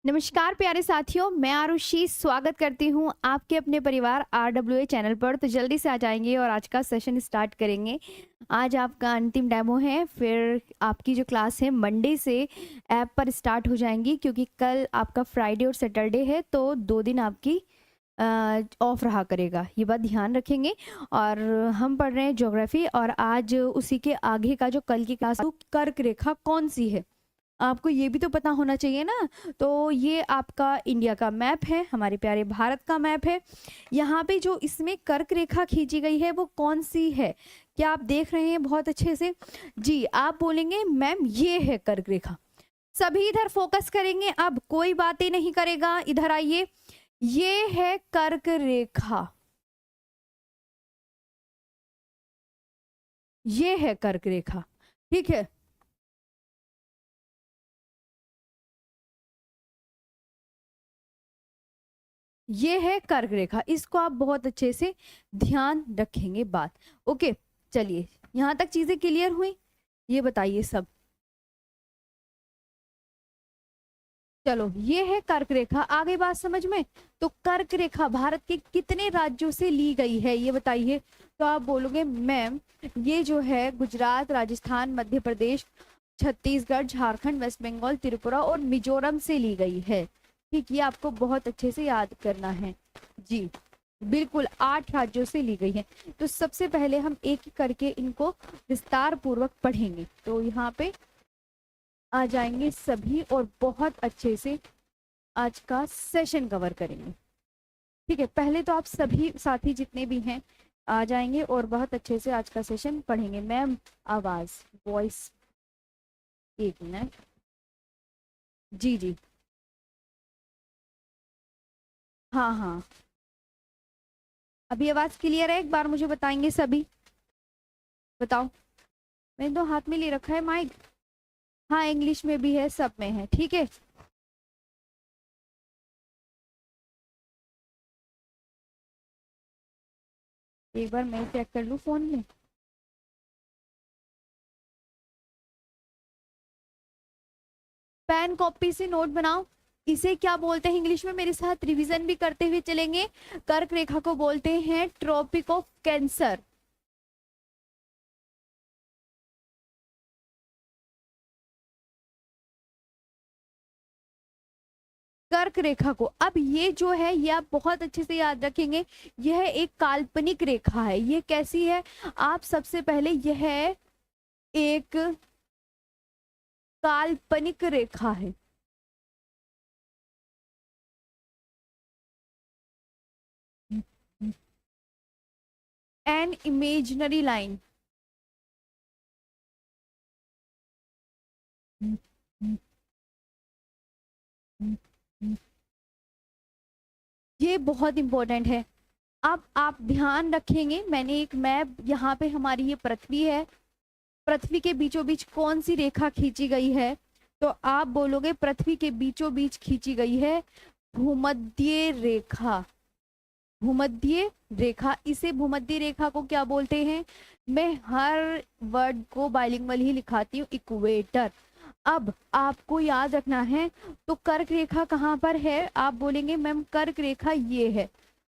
नमस्कार प्यारे साथियों, मैं आरुषि स्वागत करती हूँ आपके अपने परिवार RWA चैनल पर। तो जल्दी से आ जाएंगे और आज का सेशन स्टार्ट करेंगे। आज आपका अंतिम डेमो है, फिर आपकी जो क्लास है मंडे से ऐप पर स्टार्ट हो जाएंगी, क्योंकि कल आपका फ्राइडे और सैटरडे है, तो 2 दिन आपकी ऑफ रहा करेगा, ये बात ध्यान रखेंगे। और हम पढ़ रहे हैं ज्योग्राफी, और आज उसी के आगे का जो कल की क्लास, कर्क रेखा कौन सी है आपको ये भी तो पता होना चाहिए ना। तो ये आपका इंडिया का मैप है, हमारे प्यारे भारत का मैप है। यहाँ पे जो इसमें कर्क रेखा खींची गई है वो कौन सी है, क्या आप देख रहे हैं बहुत अच्छे से? जी, आप बोलेंगे मैम ये है कर्क रेखा। सभी इधर फोकस करेंगे, अब कोई बातें नहीं करेगा, इधर आइए। ये है कर्क रेखा, ये है कर्क रेखा, ठीक है। ये है कर्क रेखा, इसको आप बहुत अच्छे से ध्यान रखेंगे बात। ओके, चलिए यहाँ तक चीजें क्लियर हुई, ये बताइए सब। चलो, ये है कर्क रेखा, आ गई बात समझ में? तो कर्क रेखा भारत के कितने राज्यों से ली गई है ये बताइए। तो आप बोलोगे मैम ये जो है गुजरात, राजस्थान, मध्य प्रदेश, छत्तीसगढ़, झारखंड, वेस्ट बंगाल, त्रिपुरा और मिजोरम से ली गई है। ठीक, ये आपको बहुत अच्छे से याद करना है जी। बिल्कुल 8 राज्यों से ली गई है। तो सबसे पहले हम एक एक करके इनको विस्तार पूर्वक पढ़ेंगे। तो यहाँ पे आ जाएंगे सभी और बहुत अच्छे से आज का सेशन कवर करेंगे। ठीक है, पहले तो आप सभी साथी जितने भी हैं आ जाएंगे और बहुत अच्छे से आज का सेशन पढ़ेंगे। मैम आवाज, वॉइस, एक मिनट। जी जी, हाँ हाँ, अभी आवाज क्लियर है? एक बार मुझे बताएंगे सभी, बताओ। मैंने तो हाथ में ले रखा है माइक। हाँ, इंग्लिश में भी है, सब में है, ठीक है। एक बार मैं चेक कर लूँ फोन में। पेन कॉपी से नोट बनाओ। इसे क्या बोलते हैं इंग्लिश में, मेरे साथ रिवीजन भी करते हुए चलेंगे। कर्क रेखा को बोलते हैं ट्रॉपिक ऑफ कैंसर। कर्क रेखा को, अब ये जो है ये आप बहुत अच्छे से याद रखेंगे, यह एक काल्पनिक रेखा है। ये कैसी है? आप सबसे पहले, यह एक काल्पनिक रेखा है। An imaginary line. ये बहुत इंपॉर्टेंट है। अब आप ध्यान रखेंगे, मैंने एक मैप, यहाँ पे हमारी ये पृथ्वी है, पृथ्वी के बीचों बीच कौन सी रेखा खींची गई है? तो आप बोलोगे पृथ्वी के बीचों बीच खींची गई है भूमध्य रेखा। भूमध्य रेखा, इसे भूमध्य रेखा को क्या बोलते हैं? मैं हर वर्ड को बाइलिंगुअल ही लिखाती हूँ, इक्वेटर। अब आपको याद रखना है, तो कर्क रेखा कहाँ पर है? आप बोलेंगे मैम कर्क रेखा ये है,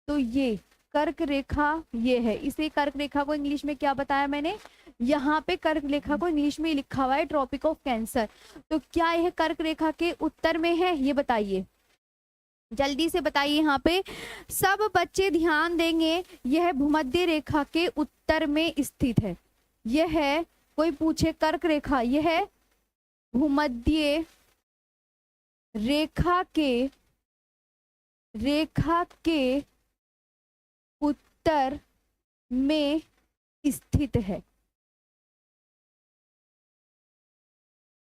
तो ये कर्क रेखा ये है। इसे कर्क रेखा को इंग्लिश में क्या बताया मैंने? यहाँ पे कर्क रेखा को इंग्लिश में लिखा हुआ है ट्रॉपिक ऑफ कैंसर। तो क्या यह कर्क रेखा के उत्तर में है, ये बताइए, जल्दी से बताइए। यहाँ पे सब बच्चे ध्यान देंगे, यह भूमध्य रेखा के उत्तर में स्थित है। यह है, कोई पूछे कर्क रेखा, यह है भूमध्य रेखा के उत्तर में स्थित है।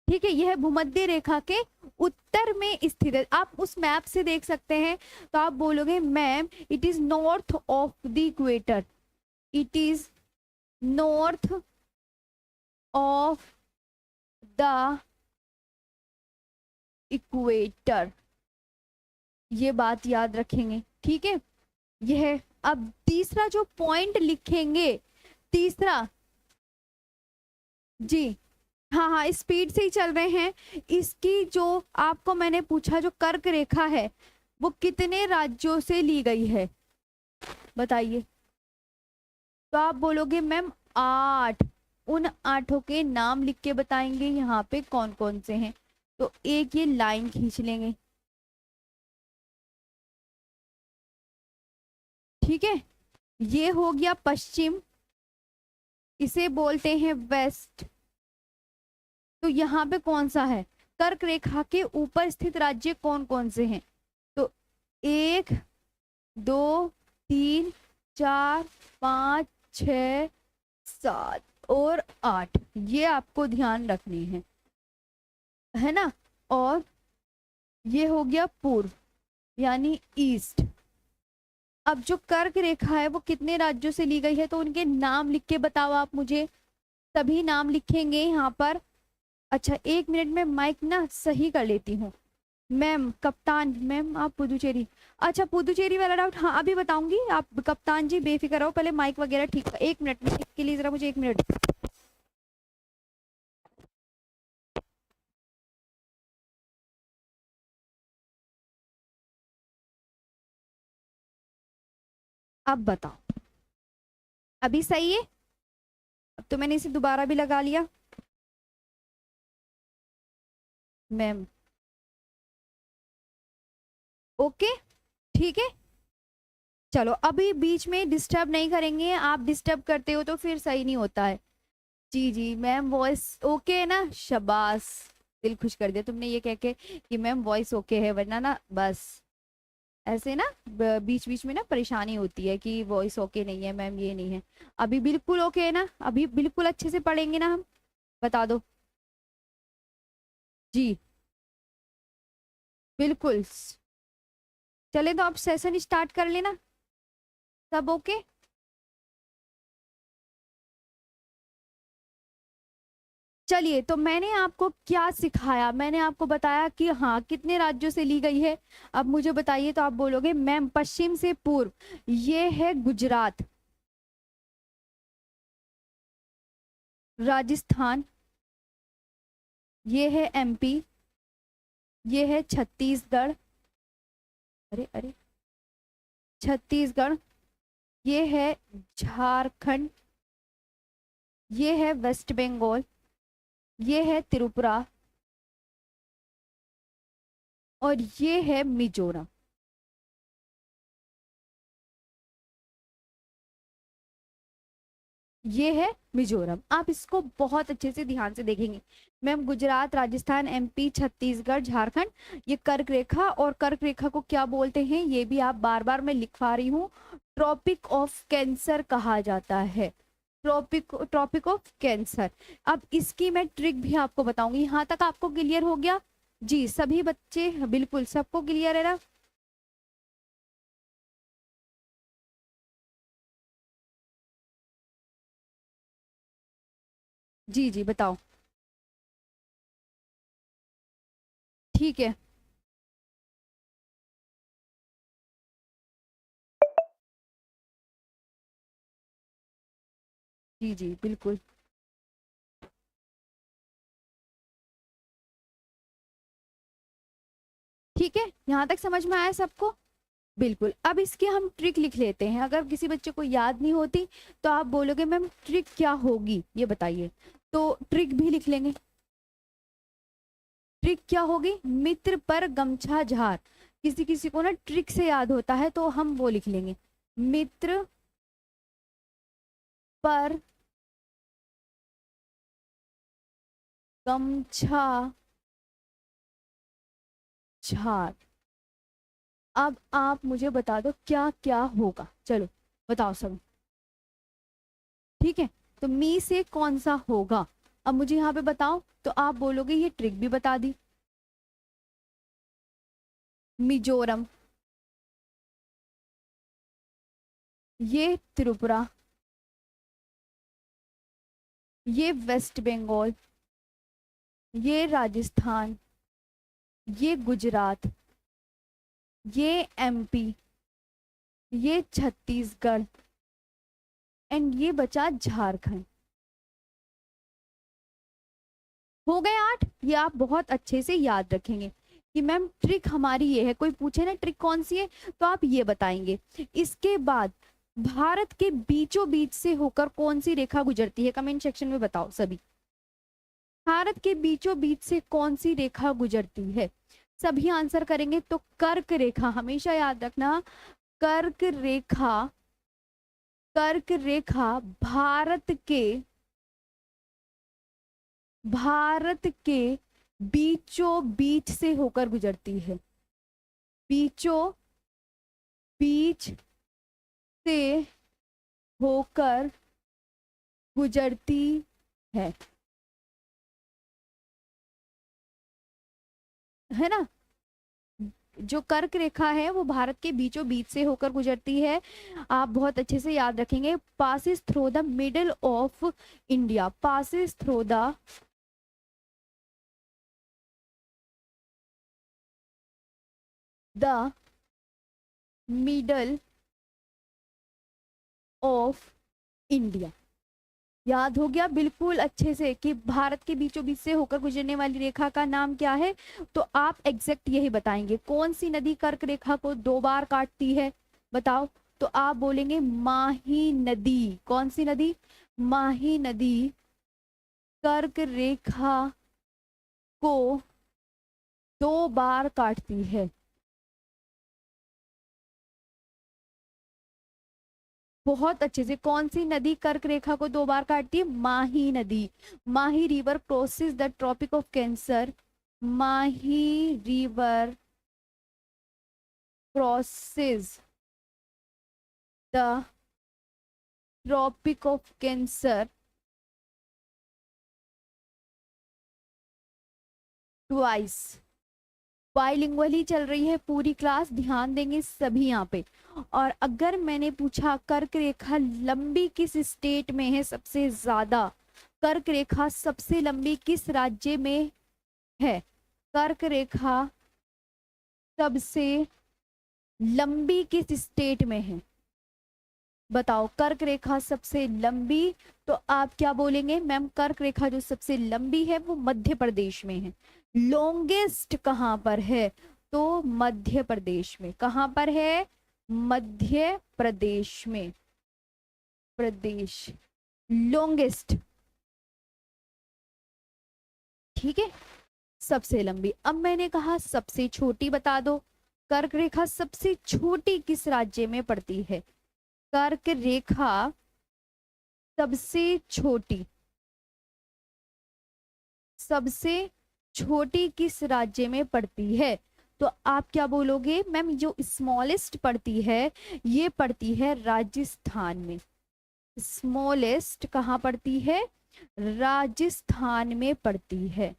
ठीक है, यह भूमध्य रेखा के उत्तर में स्थित है। आप उस मैप से देख सकते हैं। तो आप बोलोगे ma'am it is north of the equator, it is north of the equator, ये बात याद रखेंगे, ठीक है। यह, अब तीसरा जो पॉइंट लिखेंगे, तीसरा जी, हाँ हाँ, स्पीड से ही चल रहे हैं। इसकी जो आपको मैंने पूछा, जो कर्क रेखा है वो कितने राज्यों से ली गई है बताइए। तो आप बोलोगे मैम 8। उन 8 के नाम लिख के बताएंगे यहाँ पे कौन कौन से हैं। तो एक ये लाइन खींच लेंगे, ठीक है। ये हो गया पश्चिम, इसे बोलते हैं वेस्ट। तो यहाँ पे कौन सा है, कर्क रेखा के ऊपर स्थित राज्य कौन कौन से हैं। तो 1 2 3 4 5 6 7 और 8, ये आपको ध्यान रखनी है ना। और ये हो गया पूर्व यानी ईस्ट। अब जो कर्क रेखा है वो कितने राज्यों से ली गई है, तो उनके नाम लिख के बताओ आप मुझे। सभी नाम लिखेंगे यहाँ पर। अच्छा 1 मिनट में माइक ना सही कर लेती हूँ। मैम कप्तान, मैम आप पुदुचेरी, अच्छा पुदुचेरी वाला डाउट हाँ अभी बताऊंगी। आप कप्तान जी बेफिक्र रहो, पहले माइक वगैरह ठीक। 1 मिनट में के लिए जरा मुझे 1 मिनट। अब बताओ, अभी सही है। अब तो मैंने इसे दोबारा भी लगा लिया। मैम ओके, ठीक है। चलो अभी बीच में डिस्टर्ब नहीं करेंगे, आप डिस्टर्ब करते हो तो फिर सही नहीं होता है। जी जी मैम वॉइस ओके है ना, शाबाश। दिल खुश कर दिया तुमने ये कह के कि मैम वॉइस ओके है, वरना ना बस ऐसे ना बीच बीच में ना परेशानी होती है कि वॉइस ओके नहीं है मैम, ये नहीं है। अभी बिल्कुल ओके है ना, अभी बिल्कुल अच्छे से पढ़ेंगे ना हम, बता दो। जी बिल्कुल। चले तो आप सेशन स्टार्ट कर लेना, सब ओके। चलिए तो मैंने आपको क्या सिखाया, मैंने आपको बताया कि हाँ कितने राज्यों से ली गई है। अब मुझे बताइए, तो आप बोलोगे मैम पश्चिम से पूर्व, ये है गुजरात, राजस्थान, ये है एमपी, ये है छत्तीसगढ़, अरे अरे छत्तीसगढ़, ये है झारखंड, ये है वेस्ट बंगाल, ये है त्रिपुरा और ये है मिजोरम। ये है मिजोरम। आप इसको बहुत अच्छे से ध्यान से देखेंगे। मैम गुजरात, राजस्थान, एमपी, छत्तीसगढ़, झारखंड, ये कर्क रेखा, और कर्क रेखा को क्या बोलते हैं ये भी आप बार बार मैं लिखवा रही हूँ। ट्रॉपिक ऑफ कैंसर कहा जाता है, ट्रॉपिक ट्रॉपिक ऑफ कैंसर। अब इसकी मैं ट्रिक भी आपको बताऊंगी। यहाँ तक आपको क्लियर हो गया जी, सभी बच्चे बिल्कुल सबको क्लियर है ना। जी जी बताओ, ठीक है। जी जी बिल्कुल, ठीक है। यहाँ तक समझ में आया सबको, बिल्कुल। अब इसकी हम ट्रिक लिख लेते हैं, अगर किसी बच्चे को याद नहीं होती तो आप बोलोगे मैम ट्रिक क्या होगी ये बताइए, तो ट्रिक भी लिख लेंगे। ट्रिक क्या होगी, मित्र पर गमछा झार। किसी किसी को ना ट्रिक से याद होता है तो हम वो लिख लेंगे, मित्र पर गमछा झार। अब आप मुझे बता दो क्या क्या होगा, चलो बताओ सब, ठीक है। तो मी से कौन सा होगा, अब मुझे यहाँ पे बताओ, तो आप बोलोगे ये ट्रिक भी बता दी। मिजोरम, ये त्रिपुरा, ये वेस्ट बंगाल, ये राजस्थान, ये गुजरात, ये एमपी, ये छत्तीसगढ़ एंड ये बचा झारखंड। हो गए 8। ये आप बहुत अच्छे से याद रखेंगे कि मैम ट्रिक हमारी ये है, कोई पूछे ना ट्रिक कौन सी है तो आप ये बताएंगे। इसके बाद भारत के बीचों बीच से होकर कौन सी रेखा गुजरती है, कमेंट सेक्शन में बताओ सभी। भारत के बीचों बीच से कौन सी रेखा गुजरती है, सभी आंसर करेंगे तो कर्क रेखा, हमेशा याद रखना कर्क रेखा, कर्क रेखा भारत के बीचों बीच से होकर गुजरती है, बीचों बीच से होकर गुजरती है ना। जो कर्क रेखा है वो भारत के बीचों बीच से होकर गुजरती है, आप बहुत अच्छे से याद रखेंगे। Passes through the middle of India, passes through the middle of India. याद हो गया बिल्कुल अच्छे से कि भारत के बीचों बीच से होकर गुजरने वाली रेखा का नाम क्या है, तो आप एग्जैक्ट यही बताएंगे। कौन सी नदी कर्क रेखा को 2 बार काटती है बताओ, तो आप बोलेंगे माही नदी। कौन सी नदी, माही नदी कर्क रेखा को 2 बार काटती है। बहुत अच्छे से, कौन सी नदी कर्क रेखा को 2 बार काटती है, माही नदी। Mahi river crosses the tropic of Cancer, Mahi river crosses the tropic of Cancer twice. Bilingually चल रही है पूरी क्लास, ध्यान देंगे सभी यहाँ पे। और अगर मैंने पूछा कर्क रेखा लंबी किस स्टेट में है सबसे ज्यादा, कर्क रेखा सबसे लंबी किस राज्य में है, कर्क रेखा सबसे लंबी किस स्टेट में है बताओ, कर्क रेखा सबसे लंबी, तो आप क्या बोलेंगे मैम कर्क रेखा जो सबसे लंबी है वो मध्य प्रदेश में है। लॉन्गेस्ट कहां पर है, तो मध्य प्रदेश में। कहां पर है, मध्य प्रदेश में, प्रदेश लॉन्गेस्ट, ठीक है, सबसे लंबी। अब मैंने कहा सबसे छोटी बता दो, कर्क रेखा सबसे छोटी किस राज्य में पड़ती है, कर्क रेखा सबसे छोटी, सबसे छोटी किस राज्य में पड़ती है, तो आप क्या बोलोगे मैम जो स्मॉलेस्ट पड़ती है ये पड़ती है राजस्थान में। स्मॉलेस्ट कहाँ पड़ती है, राजस्थान में पड़ती है।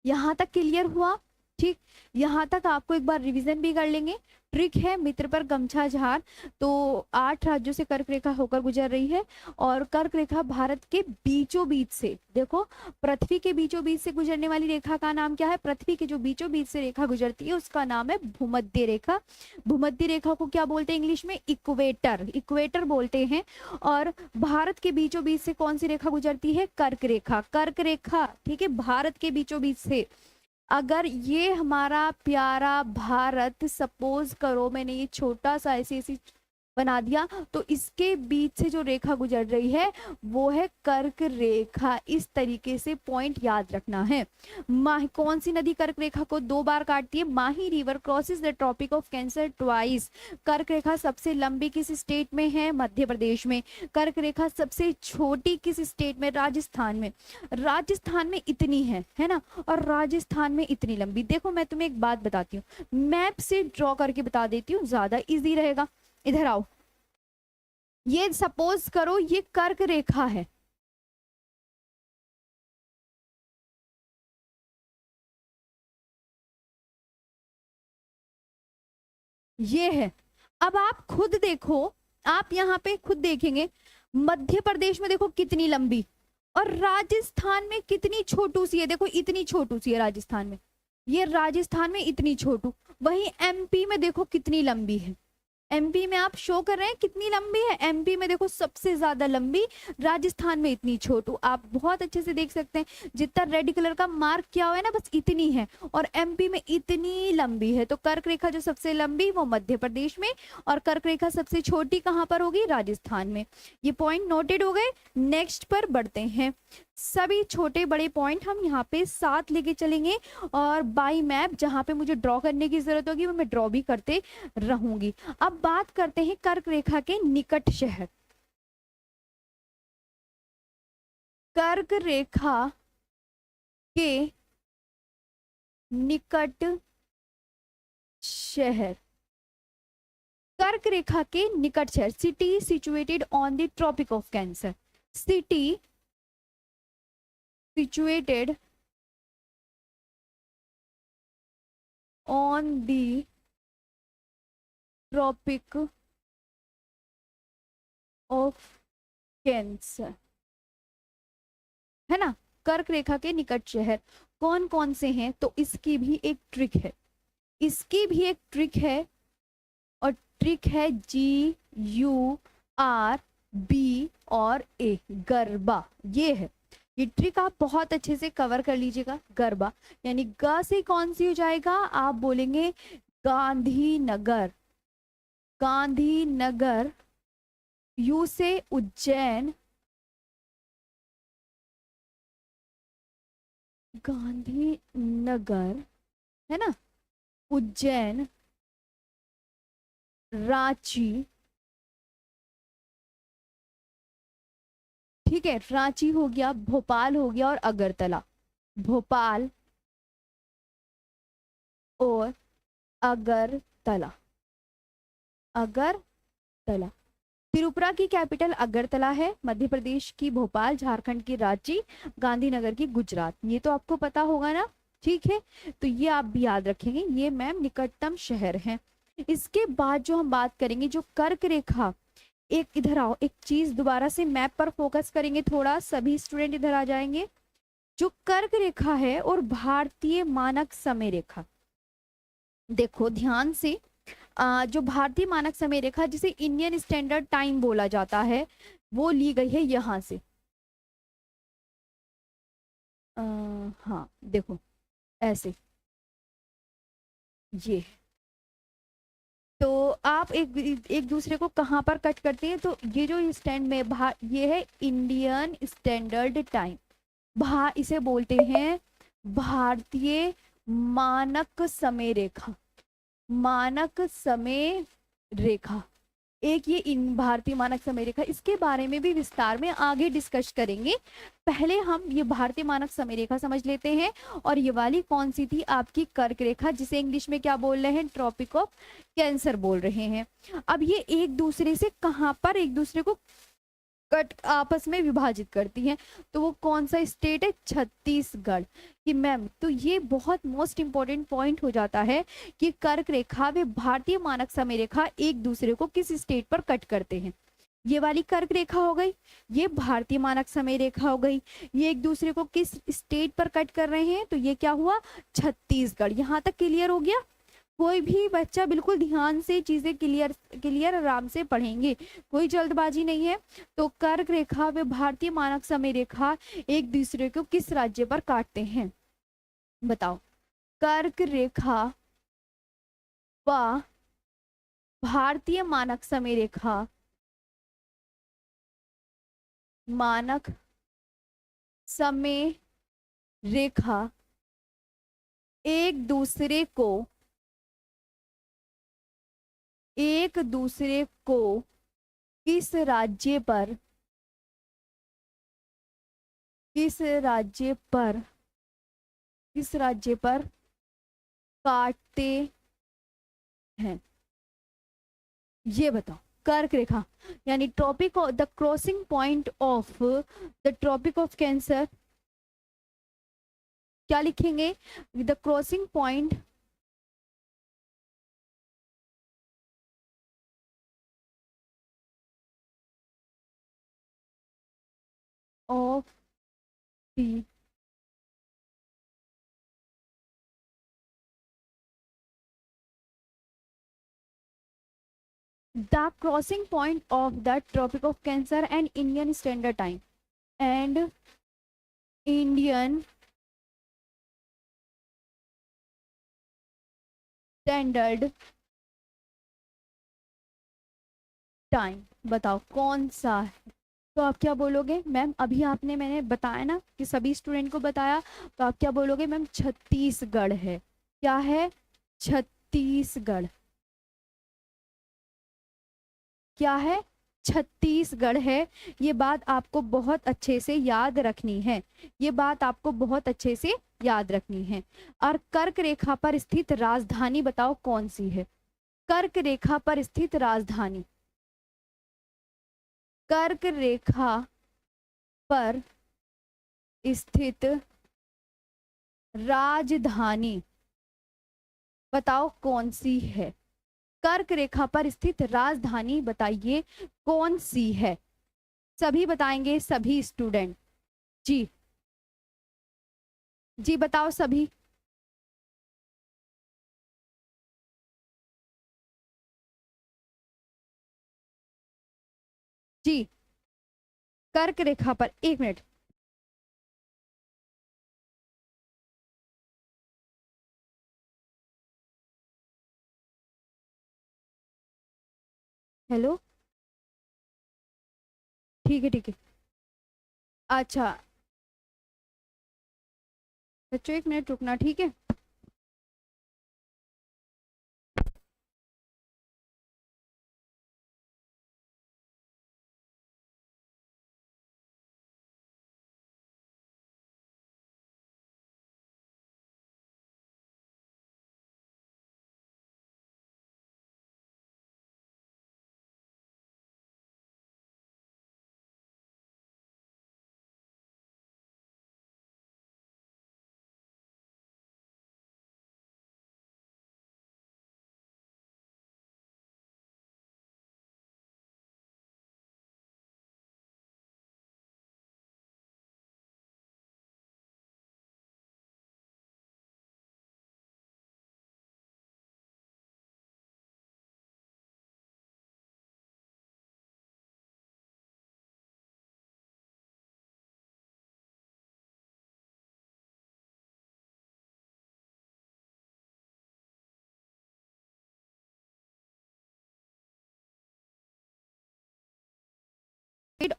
यहां तक क्लियर हुआ, ठीक। यहाँ तक आपको एक बार रिवीजन भी कर लेंगे। ट्रिक है मित्र पर गमछा झार, तो 8 राज्यों से कर्क रेखा होकर गुजर रही है और कर्क रेखा भारत के बीचों बीच से, देखो पृथ्वी के बीचों बीच से गुजरने वाली रेखा का नाम क्या है, पृथ्वी के जो बीचों बीच से रेखा गुजरती है उसका नाम है भूमध्य रेखा। भूमध्य रेखा को क्या बोलते हैं इंग्लिश में, इक्वेटर, इक्वेटर बोलते हैं। और भारत के बीचों बीच से कौन सी रेखा गुजरती है, कर्क रेखा, कर्क रेखा, ठीक है, भारत के बीचों बीच से। अगर ये हमारा प्यारा भारत, सपोज करो मैंने ये छोटा सा ऐसी ऐसी बना दिया, तो इसके बीच से जो रेखा गुजर रही है वो है कर्क रेखा। इस तरीके से पॉइंट याद रखना है। कौन सी नदी कर्क रेखा को 2 बार काटती है, Mahi river crosses the tropic of Cancer twice. कर्क रेखा सबसे लंबी किस स्टेट में है, मध्य प्रदेश में। कर्क रेखा सबसे छोटी किस स्टेट में, राजस्थान में। राजस्थान में इतनी है ना, और राजस्थान में इतनी लंबी। देखो मैं तुम्हें एक बात बताती हूँ, मैप से ड्रॉ करके बता देती हूँ, ज्यादा इजी रहेगा। इधर आओ, ये सपोज करो ये कर्क रेखा है, ये है। अब आप खुद देखो, आप यहाँ पे खुद देखेंगे मध्य प्रदेश में देखो कितनी लंबी, और राजस्थान में कितनी छोटू सी है, देखो इतनी छोटू सी है राजस्थान में, ये राजस्थान में इतनी छोटू। वहीं एमपी में देखो कितनी लंबी है, एमपी में आप शो कर रहे हैं कितनी लंबी है, एमपी में देखो सबसे ज्यादा लंबी, राजस्थान में इतनी छोटू। आप बहुत अच्छे से देख सकते हैं जितना रेड कलर का मार्क किया हुआ है ना, बस इतनी है, और एमपी में इतनी लंबी है। तो कर्क रेखा जो सबसे लंबी वो मध्य प्रदेश में, और कर्क रेखा सबसे छोटी कहाँ पर होगी, राजस्थान में। ये पॉइंट नोटेड हो गए। नेक्स्ट पर बढ़ते हैं। सभी छोटे बड़े पॉइंट हम यहाँ पे साथ लेके चलेंगे, और बाई मैप जहाँ पे मुझे ड्रॉ करने की जरूरत होगी वो मैं ड्रॉ भी करते रहूंगी। अब बात करते हैं कर्क रेखा के निकट शहर। कर्क रेखा के निकट शहर, कर्क रेखा के निकट शहर, city situated on the tropic of cancer, city situated on the tropic of cancer, है ना। कर्क रेखा के निकट शहर कौन कौन से हैं, तो इसकी भी एक ट्रिक है, इसकी भी एक ट्रिक है, और ट्रिक है GURB और A, गरबा। ये है, ये ट्रिक आप बहुत अच्छे से कवर कर लीजिएगा। गरबा यानी ग से कौन सी हो जाएगा, आप बोलेंगे गांधीनगर, गांधीनगर। यू से उज्जैन, गांधीनगर, है ना, उज्जैन, रांची, ठीक है, रांची हो गया, भोपाल हो गया, और अगरतला, भोपाल और अगरतला, अगरतला। त्रिपुरा की कैपिटल अगरतला है, मध्य प्रदेश की भोपाल, झारखंड की रांची, गांधीनगर की गुजरात। ये तो आपको पता होगा ना, ठीक है। तो ये आप भी याद रखेंगे, ये मैम निकटतम शहर हैं। इसके बाद जो हम बात करेंगे, जो कर्क रेखा, एक इधर आओ, एक चीज दोबारा से मैप पर फोकस करेंगे थोड़ा, सभी स्टूडेंट इधर आ जाएंगे। जो कर्क रेखा है और भारतीय मानक समय रेखा, देखो ध्यान से, जो भारतीय मानक समय रेखा जिसे इंडियन स्टैंडर्ड टाइम बोला जाता है, वो ली गई है यहां से। हाँ देखो ऐसे, ये तो आप एक एक दूसरे को कहाँ पर कट करते हैं, तो ये जो स्टैंड में ये है इंडियन स्टैंडर्ड टाइम, इसे बोलते हैं भारतीय मानक समय रेखा, मानक समय रेखा। एक ये इन भारतीय मानक समय रेखा, इसके बारे में भी विस्तार में आगे डिस्कस करेंगे। पहले हम ये भारतीय मानक समय रेखा समझ लेते हैं। और ये वाली कौन सी थी, आपकी कर्क रेखा, जिसे इंग्लिश में क्या बोल रहे हैं, ट्रॉपिक ऑफ कैंसर बोल रहे हैं। अब ये एक दूसरे से कहाँ पर एक दूसरे को कट आपस में विभाजित करती हैं, तो वो कौन सा स्टेट है, छत्तीसगढ़। कि मैम तो ये बहुत मोस्ट इंपॉर्टेंट पॉइंट हो जाता है कि कर्क रेखा व भारतीय मानक समय रेखा एक दूसरे को किस स्टेट पर कट करते हैं। ये वाली कर्क रेखा हो गई, ये भारतीय मानक समय रेखा हो गई, ये एक दूसरे को किस स्टेट पर कट कर रहे हैं, तो ये क्या हुआ, छत्तीसगढ़। यहाँ तक क्लियर हो गया। कोई भी बच्चा बिल्कुल ध्यान से चीजें क्लियर क्लियर आराम से पढ़ेंगे, कोई जल्दबाजी नहीं है। तो कर्क रेखा व भारतीय मानक समय रेखा एक दूसरे को किस राज्य पर काटते हैं, बताओ। कर्क रेखा व भारतीय मानक समय रेखा, मानक समय रेखा एक दूसरे को किस राज्य पर, किस राज्य पर, किस राज्य पर काटते हैं, ये बताओ। कर्क रेखा यानी ट्रॉपिक ऑफ द crossing point of the tropic of कैंसर, क्या लिखेंगे, the crossing point of the the crossing point of the tropic of cancer and Indian standard time and Indian standard time, बताओ कौन सा है? तो आप क्या बोलोगे मैम? अभी आपने, मैंने बताया ना कि सभी स्टूडेंट को बताया, तो आप क्या बोलोगे मैम? छत्तीसगढ़ है। क्या है? छत्तीसगढ़। क्या है? छत्तीसगढ़ है। ये बात आपको बहुत अच्छे से याद रखनी है, ये बात आपको बहुत अच्छे से याद रखनी है। और कर्क रेखा पर स्थित राजधानी बताओ कौन सी है? कर्क रेखा पर स्थित राजधानी, कर्क रेखा पर स्थित राजधानी बताओ कौन सी है? कर्क रेखा पर स्थित राजधानी बताइए कौन सी है? सभी बताएंगे, सभी स्टूडेंट। जी जी बताओ सभी। जी, कर्क रेखा पर, एक मिनट। हेलो, ठीक है ठीक है। अच्छा बच्चों, एक मिनट रुकना, ठीक है।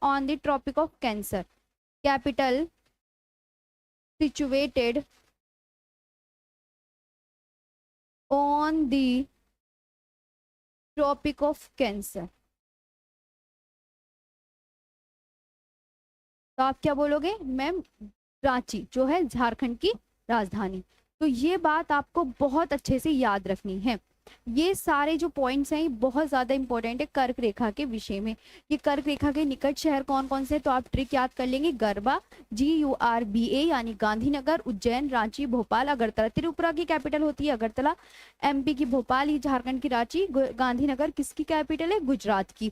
On the Tropic of Cancer, capital situated on the Tropic of Cancer। तो आप क्या बोलोगे मैम? रांची, जो है झारखंड की राजधानी। तो ये बात आपको बहुत अच्छे से याद रखनी है। ये सारे जो पॉइंट्स हैं ये बहुत ज्यादा इंपॉर्टेंट है कर्क रेखा के विषय में। ये कर्क रेखा के निकट शहर कौन कौन से, तो आप ट्रिक याद कर लेंगे। गरबा, GURBA, यानी गांधीनगर, उज्जैन, रांची, भोपाल, अगरतला। त्रिपुरा की कैपिटल होती है अगरतला, MP की भोपाल, ही झारखंड की रांची, गांधीनगर किसकी कैपिटल है? गुजरात की।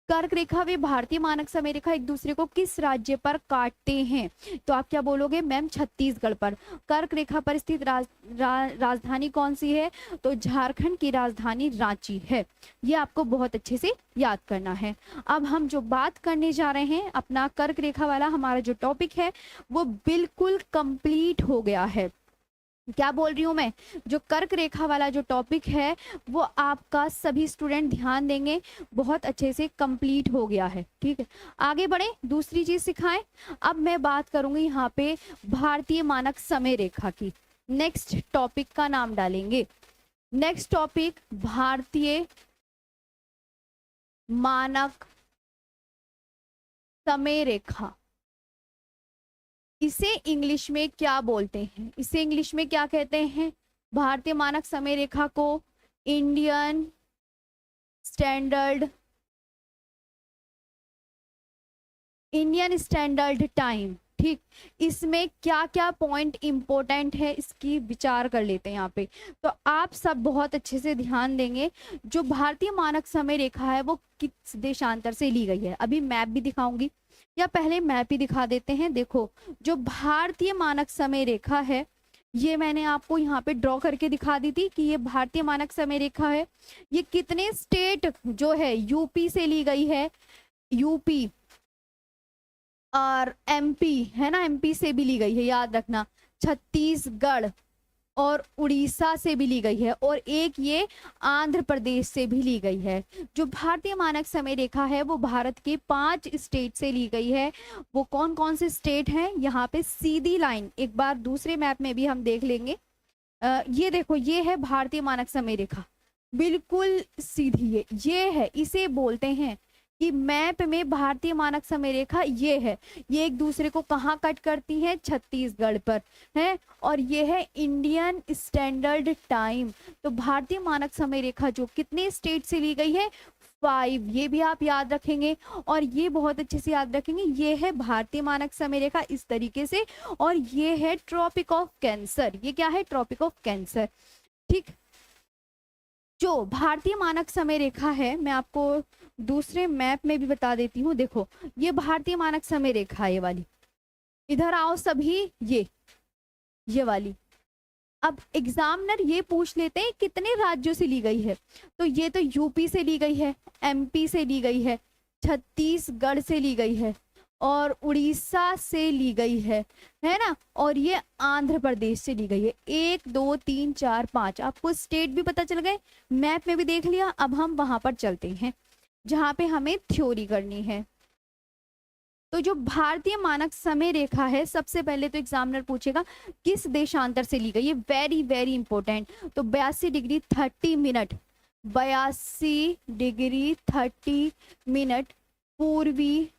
कर्क रेखा व भारतीय मानक समय रेखा एक दूसरे को किस राज्य पर काटते हैं? तो आप क्या बोलोगे मैम? छत्तीसगढ़ पर। कर्क रेखा पर स्थित राजधानी कौन सी है? तो झारखंड की राजधानी रांची है। ये आपको बहुत अच्छे से याद करना है। अब हम जो बात करने जा रहे हैं, अपना कर्क रेखा वाला हमारा जो टॉपिक है वो बिल्कुल कंप्लीट हो गया है। क्या बोल रही हूं मैं? जो कर्क रेखा वाला जो टॉपिक है वो आपका सभी स्टूडेंट ध्यान देंगे, बहुत अच्छे से कंप्लीट हो गया है। ठीक है, आगे बढ़े, दूसरी चीज सिखाएं। अब मैं बात करूंगी यहाँ पे भारतीय मानक समय रेखा की। नेक्स्ट टॉपिक का नाम डालेंगे, नेक्स्ट टॉपिक भारतीय मानक समय रेखा। इसे इंग्लिश में क्या बोलते हैं? इसे इंग्लिश में क्या कहते हैं? भारतीय मानक समय रेखा को Indian standard, Indian standard time. ठीक, इसमें क्या क्या पॉइंट इंपॉर्टेंट है इसकी विचार कर लेते हैं यहाँ पे। तो आप सब बहुत अच्छे से ध्यान देंगे। जो भारतीय मानक समय रेखा है वो किस देशांतर से ली गई है, अभी मैप भी दिखाऊंगी, या पहले मैप ही दिखा देते हैं। देखो, जो भारतीय मानक समय रेखा है ये मैंने आपको यहाँ पे ड्रॉ करके दिखा दी थी कि ये भारतीय मानक समय रेखा है। ये कितने स्टेट जो है यूपी से ली गई है, यूपी और एमपी है ना, एमपी से भी ली गई है, याद रखना। छत्तीसगढ़ और उड़ीसा से भी ली गई है, और एक ये आंध्र प्रदेश से भी ली गई है। जो भारतीय मानक समय रेखा है वो भारत के 5 स्टेट से ली गई है। वो कौन कौन से स्टेट हैं, यहाँ पे सीधी लाइन एक बार दूसरे मैप में भी हम देख लेंगे। ये देखो, ये है भारतीय मानक समय रेखा, बिल्कुल सीधी है, ये है, इसे बोलते हैं कि मैप में भारतीय मानक समय रेखा ये है। ये एक दूसरे को कहाँ कट करती है, छत्तीसगढ़ पर है। और ये है इंडियन स्टैंडर्ड टाइम। तो भारतीय मानक समय रेखा जो कितने स्टेट से ली गई है, 5, ये भी आप याद रखेंगे। और ये बहुत अच्छे से याद रखेंगे, ये है भारतीय मानक समय रेखा इस तरीके से, और ये है ट्रॉपिक ऑफ कैंसर। ये क्या है, ट्रॉपिक ऑफ कैंसर। ठीक, जो भारतीय मानक समय रेखा है मैं आपको दूसरे मैप में भी बता देती हूँ। देखो, ये भारतीय मानक समय रेखा, ये वाली, इधर आओ सभी, ये वाली। अब एग्जामिनर ये पूछ लेते हैं कितने राज्यों से ली गई है, तो ये तो यूपी से ली गई है, एमपी से ली गई है, छत्तीसगढ़ से ली गई है, और उड़ीसा से ली गई है ना, और ये आंध्र प्रदेश से ली गई है। 1 2 3 4 5, आपको स्टेट भी पता चल गए, मैप में भी देख लिया। अब हम वहां पर चलते हैं जहां पे हमें थ्योरी करनी है। तो जो भारतीय मानक समय रेखा है, सबसे पहले तो एग्जामिनर पूछेगा किस देशांतर से ली गई, ये वेरी वेरी इंपॉर्टेंट। तो 82 डिग्री 30 मिनट, 82 डिग्री 30 मिनट पूर्वी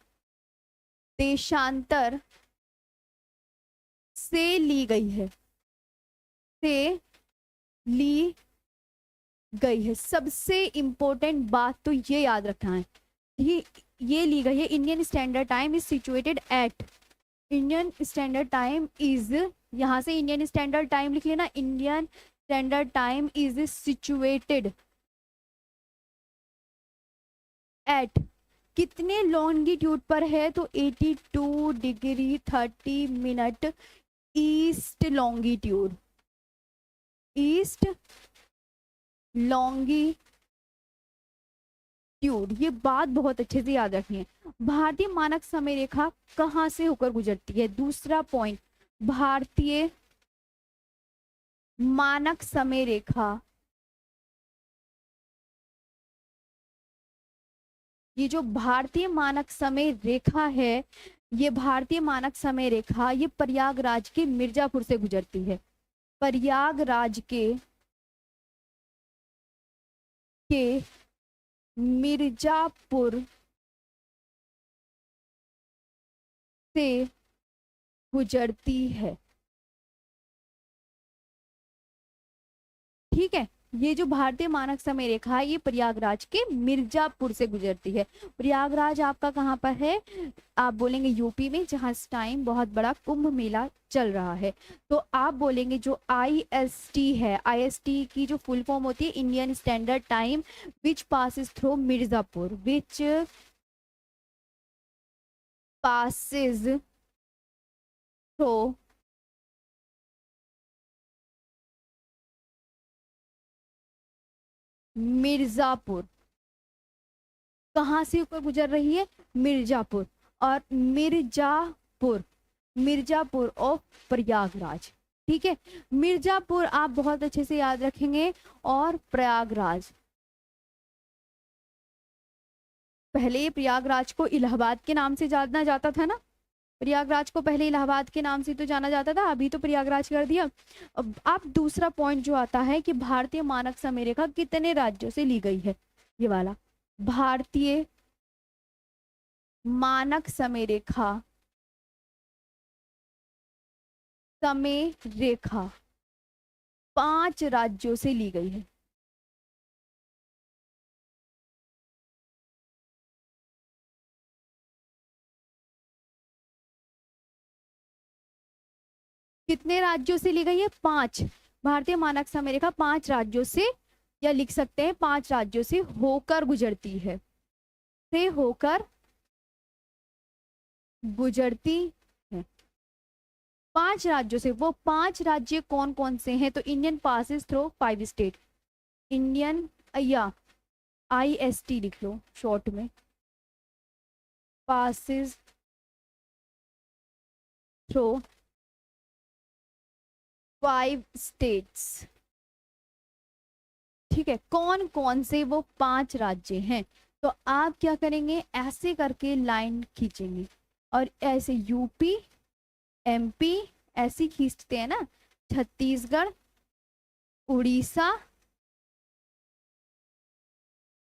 देशांतर से ली गई है, से ली गई है। सबसे इंपॉर्टेंट बात तो ये याद रखना है, ये ली गई है। Indian standard time is situated at, Indian standard time is, यहां से इंडियन स्टैंडर्ड टाइम लिख लेना, Indian standard time is situated at, कितने लॉन्गिट्यूड पर है, तो 82 degree 30 minute east longitude, east longitude. ये बात बहुत अच्छे से याद रखनी है। भारतीय मानक समय रेखा कहां से होकर गुजरती है, दूसरा पॉइंट, भारतीय मानक समय रेखा, ये जो भारतीय मानक समय रेखा है, ये भारतीय मानक समय रेखा ये प्रयागराज के मिर्जापुर से गुजरती है। प्रयागराज के मिर्जापुर से गुजरती है। ठीक है, ये जो भारतीय मानक समय रेखा है ये प्रयागराज के मिर्जापुर से गुजरती है। प्रयागराज आपका कहाँ पर है, आप बोलेंगे यूपी में, जहाँ इस टाइम बहुत बड़ा कुंभ मेला चल रहा है। तो आप बोलेंगे जो IST है, IST की जो फुल फॉर्म होती है Indian standard time which passes through Mirzapur, which passes through Mirzapur, कहाँ से होकर गुजर रही है, मिर्जापुर। और मिर्जापुर, मिर्जापुर ऑफ प्रयागराज। ठीक है, मिर्जापुर आप बहुत अच्छे से याद रखेंगे, और प्रयागराज, पहले प्रयागराज को इलाहाबाद के नाम से जाना जाता था ना, प्रयागराज को पहले इलाहाबाद के नाम से तो जाना जाता था, अभी तो प्रयागराज कर दिया। अब दूसरा पॉइंट जो आता है कि भारतीय मानक समय रेखा कितने राज्यों से ली गई है, ये वाला, भारतीय मानक समय रेखा, समय रेखा 5 राज्यों से ली गई है। कितने राज्यों से ली गई है, 5। भारतीय मानक समय रेखा 5 राज्यों से, या लिख सकते हैं 5 राज्यों से होकर गुजरती है, से होकर गुजरती है। 5 राज्यों से। वो 5 राज्य कौन कौन से हैं? तो Indian passes through 5 state. Indian या IST लिख लो शॉर्ट में, पासिस थ्रू 5 स्टेट्स। ठीक है, कौन कौन से वो 5 राज्य हैं? तो आप क्या करेंगे, ऐसे करके लाइन खींचेंगे और ऐसे यूपी MP ऐसे खींचते हैं ना, छत्तीसगढ़, उड़ीसा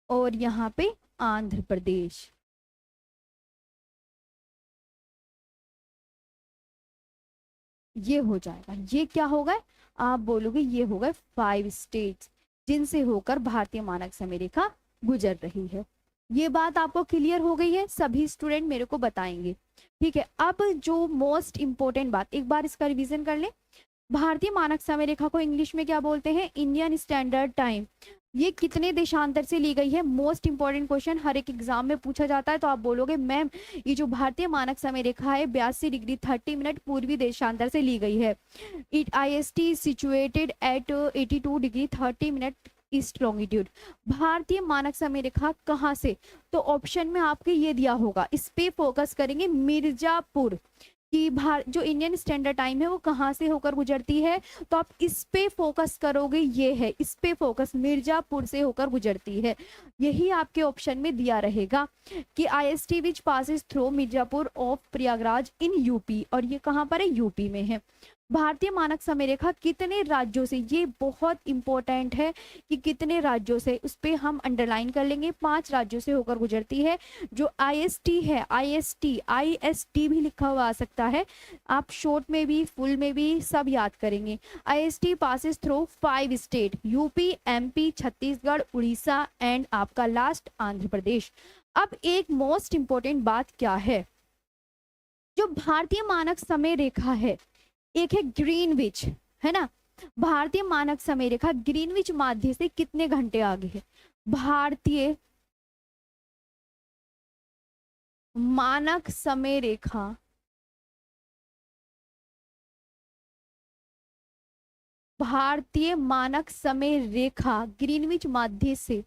और यहाँ पे आंध्र प्रदेश। ये हो जाएगा। ये क्या होगा, आप बोलोगे ये होगा 5 स्टेट्स जिनसे होकर भारतीय मानक समय रेखा गुजर रही है। ये बात आपको क्लियर हो गई है? सभी स्टूडेंट मेरे को बताएंगे। ठीक है, अब जो मोस्ट इंपोर्टेंट बात, एक बार इसका रिवीजन कर ले। भारतीय मानक समय रेखा को इंग्लिश में क्या बोलते हैं? Indian standard time. ये कितने देशांतर से ली गई है? मोस्ट इंपॉर्टेंट क्वेश्चन हर एक एग्जाम में पूछा जाता है। तो आप बोलोगे मैम ये जो भारतीय मानक समय रेखा है 82 डिग्री 30 मिनट पूर्वी देशांतर से ली गई है। It IST situated at 82 degree 30 minute east longitude. भारतीय मानक समय रेखा कहाँ से? तो ऑप्शन में आपके ये दिया होगा, इस पे फोकस करेंगे, मिर्जापुर कि जो इंडियन स्टैंडर्ड टाइम है वो कहाँ से होकर गुजरती है। तो आप इस पे फोकस करोगे, ये है इस पे फोकस, मिर्जापुर से होकर गुजरती है। यही आपके ऑप्शन में दिया रहेगा कि IST which passes through Mirzapur of Prayagraj in UP, और ये कहाँ पर है? यूपी में है। भारतीय मानक समय रेखा कितने राज्यों से, ये बहुत इंपॉर्टेंट है कि कितने राज्यों से, उस पर हम अंडरलाइन कर लेंगे। 5 राज्यों से होकर गुजरती है। जो IST है, IST भी लिखा हुआ आ सकता है, आप शॉर्ट में भी फुल में भी सब याद करेंगे। IST passes through 5 state, UP, MP, Chhattisgarh, Orissa and आपका लास्ट आंध्र प्रदेश। अब एक मोस्ट इंपॉर्टेंट बात क्या है, जो भारतीय मानक समय रेखा है, एक है ग्रीनविच, है ना। भारतीय मानक समय रेखा ग्रीनविच माध्य से कितने घंटे आगे है? भारतीय मानक समय रेखा भारतीय मानक समय रेखा ग्रीनविच माध्य से,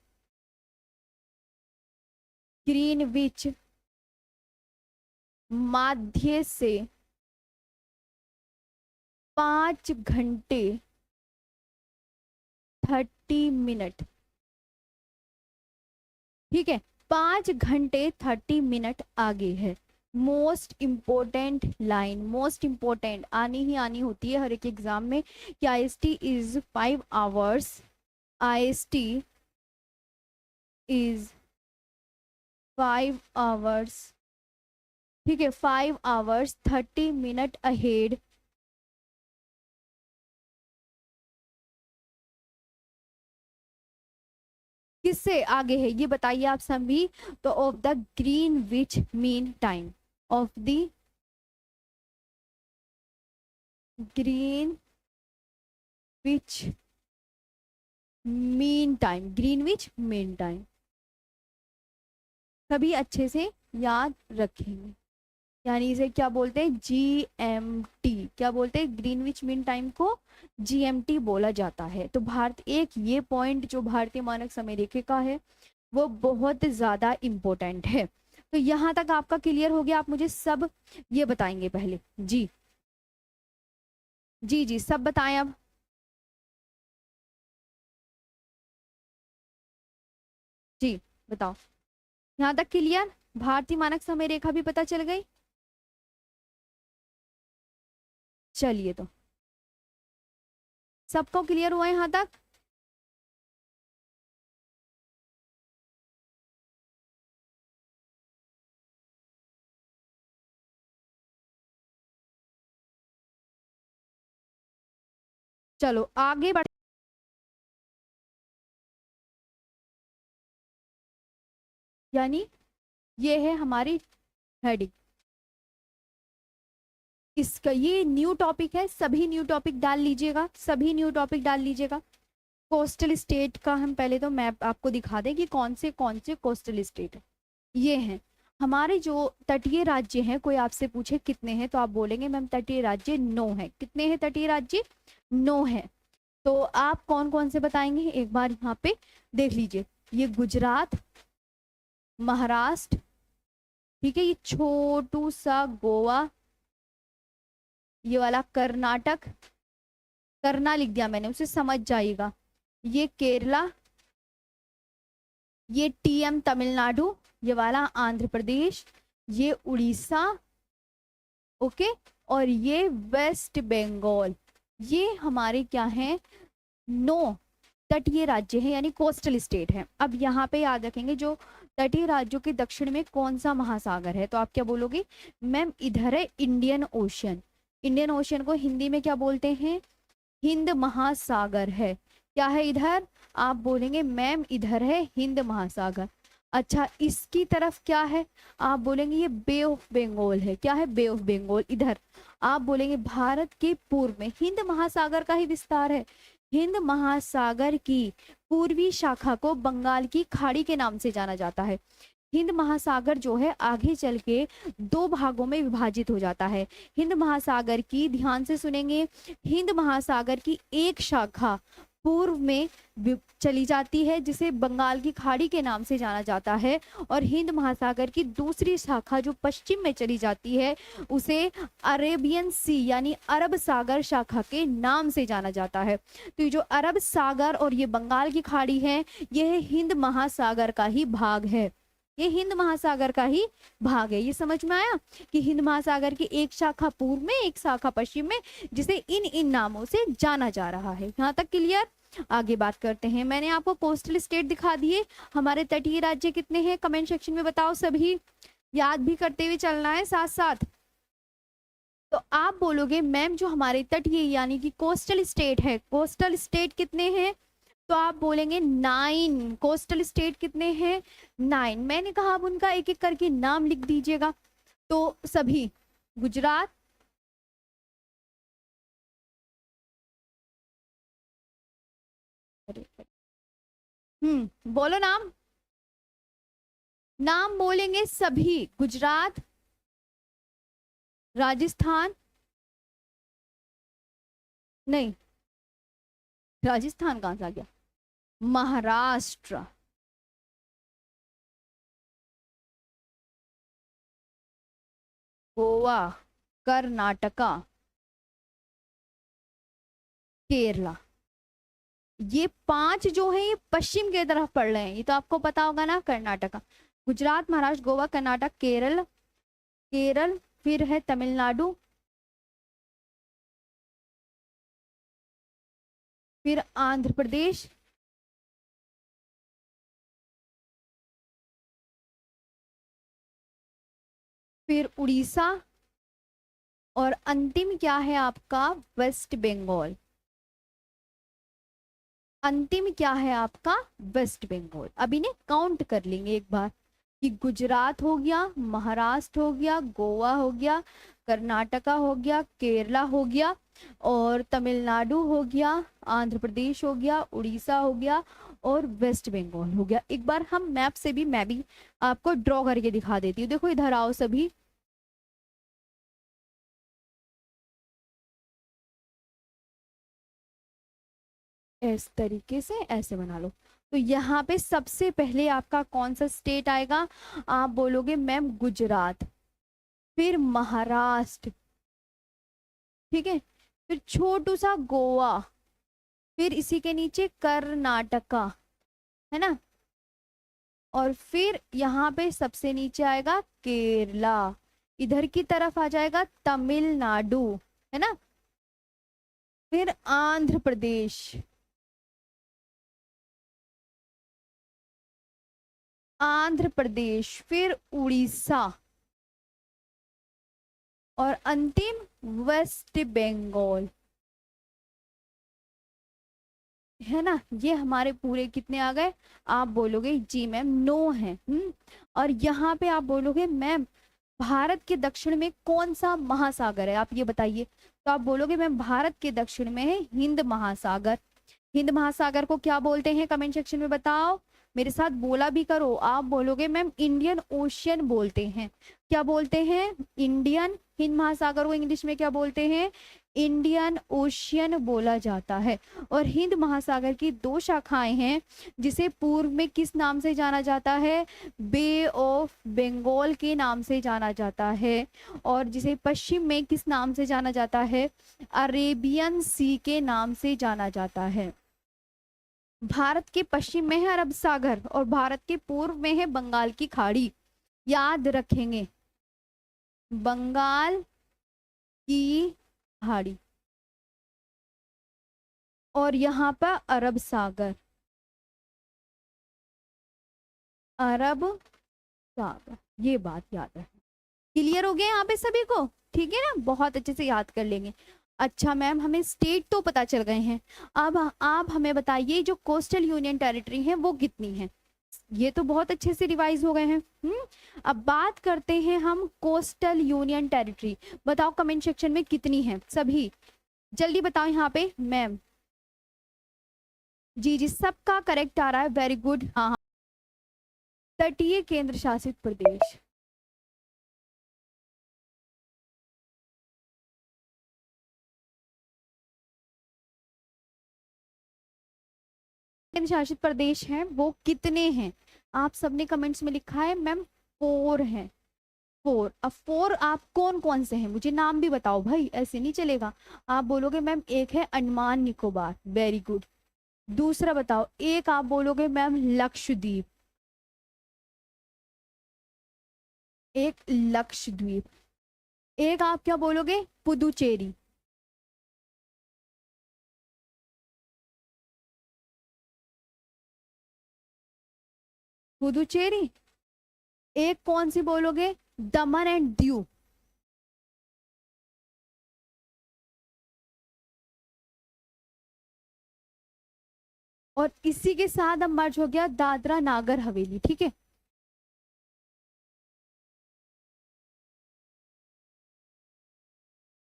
ग्रीनविच माध्य से 5 घंटे 30 मिनट। ठीक है, 5 घंटे 30 मिनट आगे है। Most important line, most important, आनी ही आनी होती है हर एक एग्जाम में कि IST is 5 hours, IST is 5 hours. ठीक है, 5 आवर्स 30 मिनट अहेड किससे आगे है ये बताइए आप सभी। तो of the Greenwich mean time, of the Greenwich mean time, Greenwich mean time सभी अच्छे से याद रखेंगे। यानी इसे क्या बोलते हैं? GMT। क्या बोलते हैं? ग्रीनविच मीन टाइम को GMT बोला जाता है। तो भारत, एक ये पॉइंट जो भारतीय मानक समय रेखा का है वो बहुत ज्यादा इंपॉर्टेंट है। तो यहाँ तक आपका क्लियर हो गया? आप मुझे सब ये बताएंगे पहले। जी जी जी, सब बताएं अब। जी बताओ, यहाँ तक क्लियर? भारतीय मानक समय रेखा भी पता चल गई? चलिए, तो सबको क्लियर हुआ यहाँ तक? चलो आगे बढ़, यानी ये है हमारी हेडिंग। इसका ये न्यू टॉपिक है, सभी न्यू टॉपिक डाल लीजिएगा, सभी न्यू टॉपिक डाल लीजिएगा। कोस्टल स्टेट का हम पहले तो मैप आपको दिखा दें कि कौन से कोस्टल स्टेट है। ये हैं हमारे जो तटीय राज्य हैं, कोई आपसे पूछे कितने हैं तो आप बोलेंगे मैम तटीय राज्य 9 है। कितने हैं तटीय राज्य? 9 है। तो आप कौन कौन से बताएंगे एक बार यहाँ पे देख लीजिए। ये गुजरात, महाराष्ट्र, ठीक है, ये छोटू सा गोवा, ये वाला कर्नाटक, करना लिख दिया मैंने, उसे समझ जाइएगा, ये केरला, ये टीएम तमिलनाडु, ये वाला आंध्र प्रदेश, ये उड़ीसा, ओके, और ये वेस्ट बंगाल। ये हमारे क्या हैं? 9 तटीय राज्य हैं, यानी कोस्टल स्टेट है। अब यहाँ पे याद रखेंगे जो तटीय राज्यों के दक्षिण में कौन सा महासागर है, तो आप क्या बोलोगे? मैम इधर है इंडियन ओशन। इंडियन ओशन को हिंदी में क्या बोलते हैं? हिंद महासागर है। क्या है इधर? आप बोलेंगे मैम इधर है हिंद महासागर। अच्छा, इसकी तरफ क्या है? आप बोलेंगे ये बे ऑफ बंगाल है। क्या है? बे ऑफ बंगाल। इधर आप बोलेंगे भारत के पूर्व में हिंद महासागर का ही विस्तार है। हिंद महासागर की पूर्वी शाखा को बंगाल की खाड़ी के नाम से जाना जाता है। हिंद महासागर जो है आगे चल के 2 भागों में विभाजित हो जाता है। हिंद महासागर की, ध्यान से सुनेंगे, हिंद महासागर की एक शाखा पूर्व में चली जाती है जिसे बंगाल की खाड़ी के नाम से जाना जाता है, और हिंद महासागर की दूसरी शाखा जो पश्चिम में चली जाती है उसे अरेबियन सी यानी अरब सागर शाखा के नाम से जाना जाता है। तो ये जो अरब सागर और ये बंगाल की खाड़ी है, यह हिंद महासागर का ही भाग है। ये हिंद महासागर का ही भाग है। ये समझ में आया कि हिंद महासागर की एक शाखा पूर्व में, एक शाखा पश्चिम में, जिसे इन इन नामों से जाना जा रहा है। यहाँ तक क्लियर? आगे बात करते हैं। मैंने आपको कोस्टल स्टेट दिखा दिए। हमारे तटीय राज्य कितने हैं कमेंट सेक्शन में बताओ। सभी याद भी करते हुए चलना है साथ साथ। तो आप बोलोगे मैम जो हमारे तटीय यानी कि कोस्टल स्टेट है, कोस्टल स्टेट कितने हैं? तो आप बोलेंगे 9। कोस्टल स्टेट कितने हैं? 9। मैंने कहा आप उनका एक एक करके नाम लिख दीजिएगा। तो सभी गुजरात, बोलो नाम, नाम बोलेंगे सभी। गुजरात, राजस्थान, नहीं राजस्थान कहां से आ गया? महाराष्ट्र, गोवा, कर्नाटका, केरला। ये 5 जो है ये पश्चिम की तरफ पड़ रहे हैं, ये तो आपको पता होगा ना। कर्नाटका, गुजरात, महाराष्ट्र, गोवा, कर्नाटक, केरल, केरल, फिर है तमिलनाडु, फिर आंध्र प्रदेश, फिर उड़ीसा, और अंतिम क्या है आपका? वेस्ट बंगाल। अंतिम क्या है आपका? वेस्ट बंगाल। अब इन्हें काउंट कर लेंगे एक बार कि गुजरात हो गया, महाराष्ट्र हो गया, गोवा हो गया, कर्नाटका हो गया, केरला हो गया, और तमिलनाडु हो गया, आंध्र प्रदेश हो गया, उड़ीसा हो गया, और वेस्ट बंगाल हो गया। एक बार हम मैप से भी, मैं भी आपको ड्रॉ करके दिखा देती हूँ। देखो इधर आओ सभी। इस तरीके से ऐसे बना लो। तो यहाँ पे सबसे पहले आपका कौन सा स्टेट आएगा? आप बोलोगे मैम गुजरात, फिर महाराष्ट्र, ठीक है, फिर छोटू सा गोवा, फिर इसी के नीचे कर्नाटका, है ना, और फिर यहाँ पे सबसे नीचे आएगा केरला, इधर की तरफ आ जाएगा तमिलनाडु, है ना, फिर आंध्र प्रदेश, आंध्र प्रदेश, फिर उड़ीसा, और अंतिम वेस्ट बंगाल, है ना। ये हमारे पूरे कितने आ गए? आप बोलोगे जी मैम 9 है। और यहाँ पे आप बोलोगे मैम भारत के दक्षिण में कौन सा महासागर है, आप ये बताइए। तो आप बोलोगे मैम भारत के दक्षिण में है हिंद महासागर। हिंद महासागर को क्या बोलते हैं कमेंट सेक्शन में बताओ। मेरे साथ बोला भी करो। आप बोलोगे मैम इंडियन ओशियन बोलते हैं। क्या बोलते हैं? इंडियन। हिंद महासागर को इंग्लिश में क्या बोलते हैं? इंडियन ओशियन बोला जाता है। और हिंद महासागर की दो शाखाएं हैं, जिसे पूर्व में किस नाम से जाना जाता है? बे ऑफ बंगाल के नाम से जाना जाता है। और जिसे पश्चिम में किस नाम से जाना जाता है? अरेबियन सी के नाम से जाना जाता है। भारत के पश्चिम में है अरब सागर और भारत के पूर्व में है बंगाल की खाड़ी। याद रखेंगे, बंगाल की खाड़ी और यहाँ पर अरब सागर, अरब सागर, ये बात याद रखें। क्लियर हो गया यहाँ पे सभी को? ठीक है ना, बहुत अच्छे से याद कर लेंगे। अच्छा मैम, हमें स्टेट तो पता चल गए हैं, अब आप हमें बताइए जो कोस्टल यूनियन टेरिटरी है वो कितनी है? ये तो बहुत अच्छे से रिवाइज हो गए हैं। अब बात करते हैं हम कोस्टल यूनियन टेरिटरी। बताओ कमेंट सेक्शन में कितनी है, सभी जल्दी बताओ यहाँ पे। मैम जी जी, सबका करेक्ट आ रहा है, वेरी गुड। हाँ हाँ, तटीय केंद्र शासित प्रदेश। केंद्र शासित प्रदेश हैं वो कितने हैं? आप सबने कमेंट्स में लिखा है मैम 4 हैं। 4। अब 4 आप कौन कौन से हैं मुझे नाम भी बताओ भाई, ऐसे नहीं चलेगा। आप बोलोगे मैम एक है अंडमान निकोबार, वेरी गुड। दूसरा बताओ, एक आप बोलोगे मैम लक्षद्वीप, एक लक्षद्वीप। एक आप क्या बोलोगे? पुदुचेरी। पुदुचेरी। एक कौन सी बोलोगे? दमन एंड दीव। और इसी के साथ अब मर्ज हो गया दादरा नागर हवेली, ठीक है।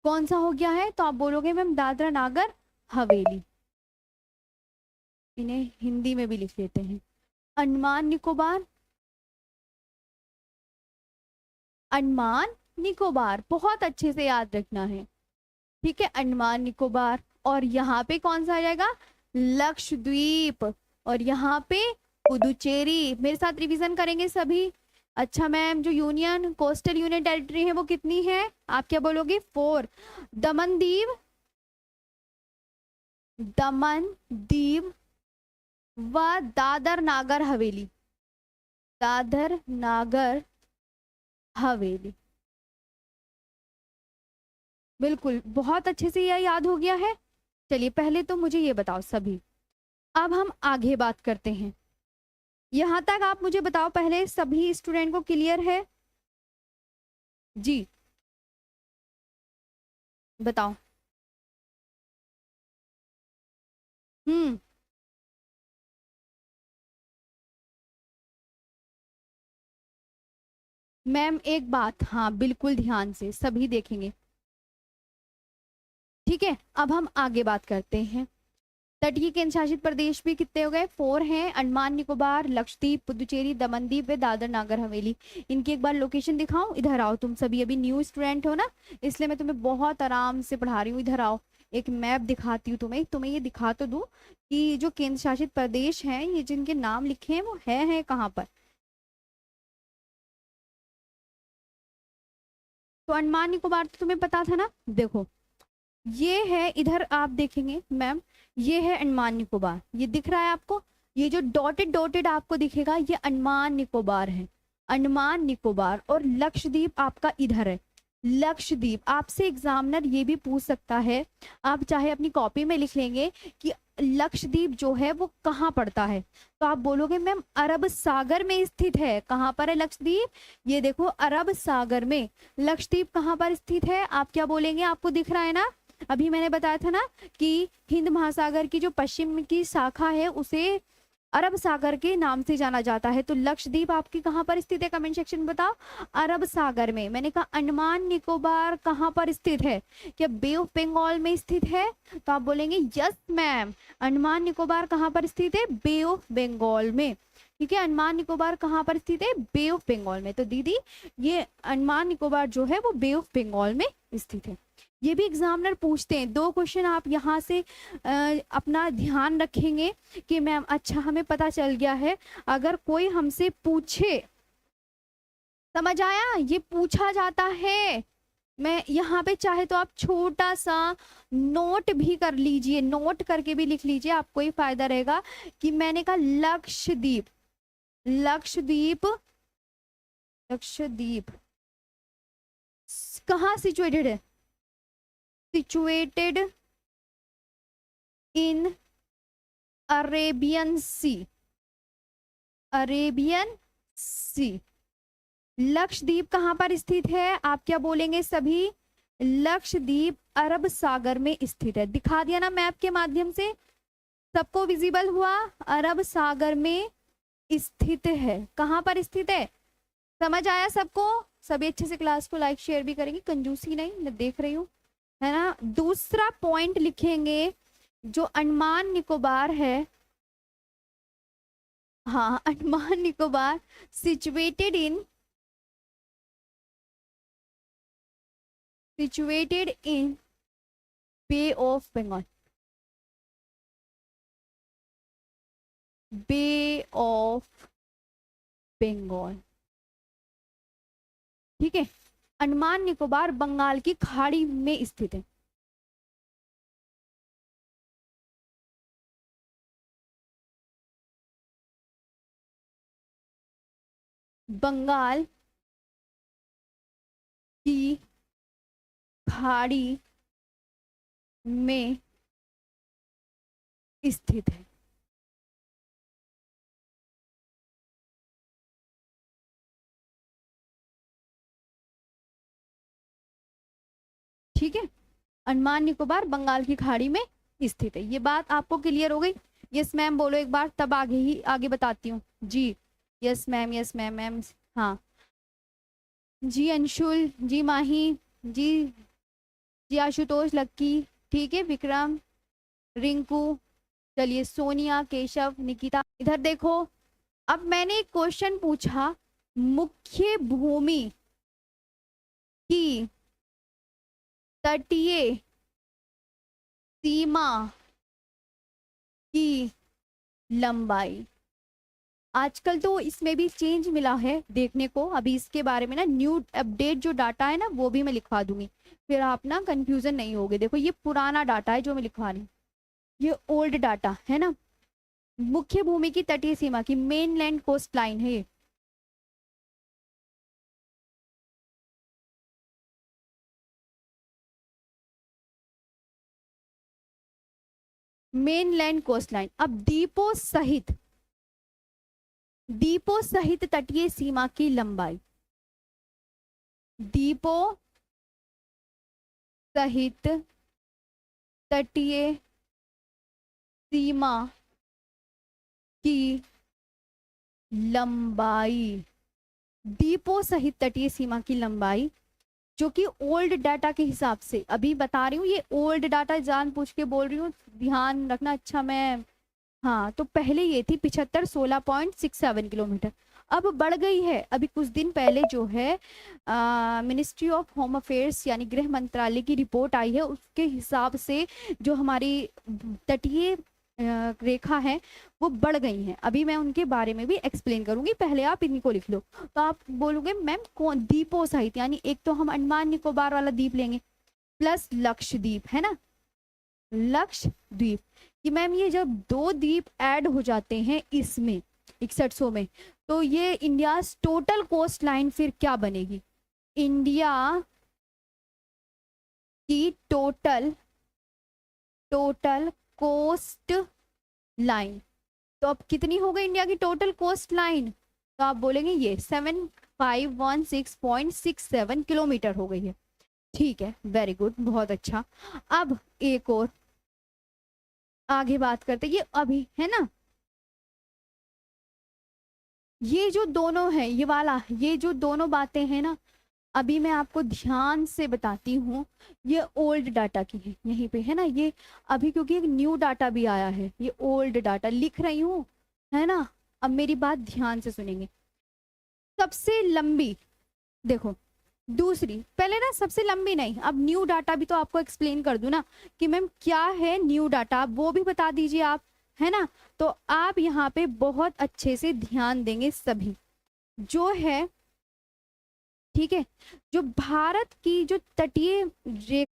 कौन सा हो गया है? तो आप बोलोगे मैम दादरा नागर हवेली। इन्हें हिंदी में भी लिख लेते हैं। अंडमान निकोबार, अंडमान निकोबार, बहुत अच्छे से याद रखना है, ठीक है। अंडमान निकोबार, और यहाँ पे कौन सा आ जाएगा? लक्षद्वीप। और यहाँ पे पुदुचेरी। मेरे साथ रिवीजन करेंगे सभी। अच्छा मैम, जो यूनियन कोस्टल यूनियन टेरिटरी है वो कितनी है? आप क्या बोलोगे? 4। दमन दीव, दमन दीव व दादर नागर हवेली, दादर नागर हवेली। बिल्कुल, बहुत अच्छे से यह याद हो गया है। चलिए पहले तो मुझे ये बताओ सभी, अब हम आगे बात करते हैं। यहां तक आप मुझे बताओ पहले, सभी स्टूडेंट को क्लियर है? जी बताओ। हम्म। मैम एक बात, हाँ बिल्कुल ध्यान से सभी देखेंगे, ठीक है। अब हम आगे बात करते हैं। तटीय केंद्र शासित प्रदेश भी कितने हो गए? 4 हैं। अंडमान निकोबार, लक्षद्वीप, पुदुचेरी, दमनदीप व दादर नागर हवेली। इनकी एक बार लोकेशन दिखाऊं? इधर आओ, तुम सभी अभी न्यू स्टूडेंट हो ना, इसलिए मैं तुम्हें बहुत आराम से पढ़ा रही हूँ। इधर आओ, एक मैप दिखाती हूँ तुम्हें। तुम्हें ये दिखा तो दूं कि जो केंद्र शासित प्रदेश हैं, ये जिनके नाम लिखे हैं वो है कहाँ पर। तो अंडमान निकोबार तो तुम्हें पता था ना, देखो ये है, इधर आप देखेंगे मैम, ये है अंडमान निकोबार, ये दिख रहा है आपको? ये जो डॉटेड डॉटेड आपको दिखेगा, ये अंडमान निकोबार है, अंडमान निकोबार। और लक्षद्वीप आपका इधर है, लक्षद्वीप। आपसे एग्जामिनर ये भी पूछ सकता है, आप चाहे अपनी कॉपी में लिख लेंगे कि लक्षद्वीप जो है वो कहाँ पड़ता है, तो आप बोलोगे मैम अरब सागर में स्थित है। कहाँ पर है लक्षद्वीप? ये देखो अरब सागर में। लक्षद्वीप कहाँ पर स्थित है? आप क्या बोलेंगे? आपको दिख रहा है ना, अभी मैंने बताया था ना कि हिंद महासागर की जो पश्चिम की शाखा है उसे अरब सागर के नाम से जाना जाता है। तो लक्षद्वीप आपकी कहाँ पर स्थित है? कमेंट सेक्शन में बताओ। अरब सागर में। मैंने कहा अंडमान निकोबार कहाँ पर स्थित है? क्या बे ऑफ बंगाल में स्थित है? तो आप बोलेंगे यस मैम, अंडमान निकोबार कहाँ पर स्थित है? बे ऑफ बंगाल में। ठीक है, अंडमान निकोबार कहाँ पर स्थित है? बे ऑफ बंगाल में। तो दीदी ये अंडमान निकोबार जो है वो बे ऑफ बंगाल में स्थित है। ये भी एग्जामिनर पूछते हैं, 2 क्वेश्चन आप यहाँ से अपना ध्यान रखेंगे कि मैम अच्छा हमें पता चल गया है। अगर कोई हमसे पूछे, समझ आया, ये पूछा जाता है। मैं यहाँ पे चाहे तो आप छोटा सा नोट भी कर लीजिए, नोट करके भी लिख लीजिए, आपको ही फायदा रहेगा कि मैंने कहा लक्षद्वीप, लक्षद्वीप, लक्षद्वीप कहाँ सिचुएटेड है? Situated in Arabian Sea, Arabian Sea. Lakshadweep कहाँ पर स्थित है? आप क्या बोलेंगे सभी? लक्षद्वीप अरब सागर में स्थित है। दिखा दिया ना मैप के माध्यम से, सबको विजिबल हुआ? अरब सागर में स्थित है। कहाँ पर स्थित है? समझ आया सबको? सभी अच्छे से क्लास को लाइक शेयर भी करेंगे, कंजूसी नहीं, मैं देख रही हूँ, है ना। दूसरा पॉइंट लिखेंगे, जो अंडमान निकोबार है, हाँ Andaman Nicobar situated in, situated in Bay of Bengal, Bay of Bengal। ठीक है, अंडमान निकोबार बंगाल की खाड़ी में स्थित है। बंगाल की खाड़ी में स्थित है। ठीक है, अंडमान निकोबार बंगाल की खाड़ी में स्थित है। ये बात आपको क्लियर हो गई? यस मैम बोलो एक बार, तब आगे बताती हूँ जी। Yes ma'am, yes ma'am, ma'am हाँ जी, अंशुल जी, माही जी, जी आशुतोष, लक्की, ठीक है, विक्रम, रिंकू, चलिए सोनिया, केशव, निकिता। इधर देखो, अब मैंने एक क्वेश्चन पूछा, मुख्य भूमि की तटीय सीमा की लंबाई। आजकल तो इसमें भी चेंज मिला है देखने को, अभी इसके बारे में ना न्यू अपडेट जो डाटा है ना वो भी मैं लिखवा दूंगी, फिर आप ना कंफ्यूजन नहीं होगे। देखो ये पुराना डाटा है जो मैं लिखवा रही हूँ, ये ओल्ड डाटा है ना। मुख्य भूमि की तटीय सीमा की, मेनलैंड कोस्ट लाइन है ये। Mainland coastline. अब द्वीपों सहित तटीय सीमा की लंबाई, द्वीपों सहित तटीय सीमा की लंबाई, द्वीपों सहित तटीय सीमा की लंबाई, जो कि ओल्ड डाटा के हिसाब से अभी बता रही हूँ, ये ओल्ड डाटा जान पूछ के बोल रही हूँ, ध्यान रखना अच्छा। मैं हाँ, तो पहले ये थी 75 16.67 किलोमीटर, अब बढ़ गई है। अभी कुछ दिन पहले जो है मिनिस्ट्री ऑफ होम अफेयर्स यानी गृह मंत्रालय की रिपोर्ट आई है, उसके हिसाब से जो हमारी तटीय रेखा है वो बढ़ गई हैं। अभी मैं उनके बारे में भी एक्सप्लेन करूंगी, पहले आप इनको लिख लो। तो आप बोलोगे मैम कौन? द्वीपों सहित, यानी एक तो हम अंडमान निकोबार वाला द्वीप लेंगे प्लस लक्षद्वीप, है ना, लक्षद्वीप। कि मैम ये जब 2 द्वीप ऐड हो जाते हैं इसमें 6100 में, तो ये इंडिया टोटल कोस्ट लाइन फिर क्या बनेगी? इंडिया की टोटल कोस्ट लाइन। तो अब कितनी हो गई इंडिया की टोटल कोस्ट लाइन? तो आप बोलेंगे ये 7516.67 किलोमीटर हो गई है। ठीक है, वेरी गुड, बहुत अच्छा। अब एक और आगे बात करते, ये अभी है ना, ये जो दोनों है, ये वाला, ये जो दोनों बातें हैं ना, अभी मैं आपको ध्यान से बताती हूँ, ये ओल्ड डाटा की है, यहीं पे है ना ये। अभी क्योंकि एक न्यू डाटा भी आया है, ये ओल्ड डाटा लिख रही हूँ, है ना, अब मेरी बात ध्यान से सुनेंगे। सबसे लंबी, देखो दूसरी, पहले ना सबसे लंबी नहीं, अब न्यू डाटा भी तो आपको एक्सप्लेन कर दूं ना कि मैम क्या है न्यू डाटा, वो भी बता दीजिए आप, है ना। तो आप यहाँ पे बहुत अच्छे से ध्यान देंगे सभी, जो है ठीक है, जो भारत की जो तटीय रेखा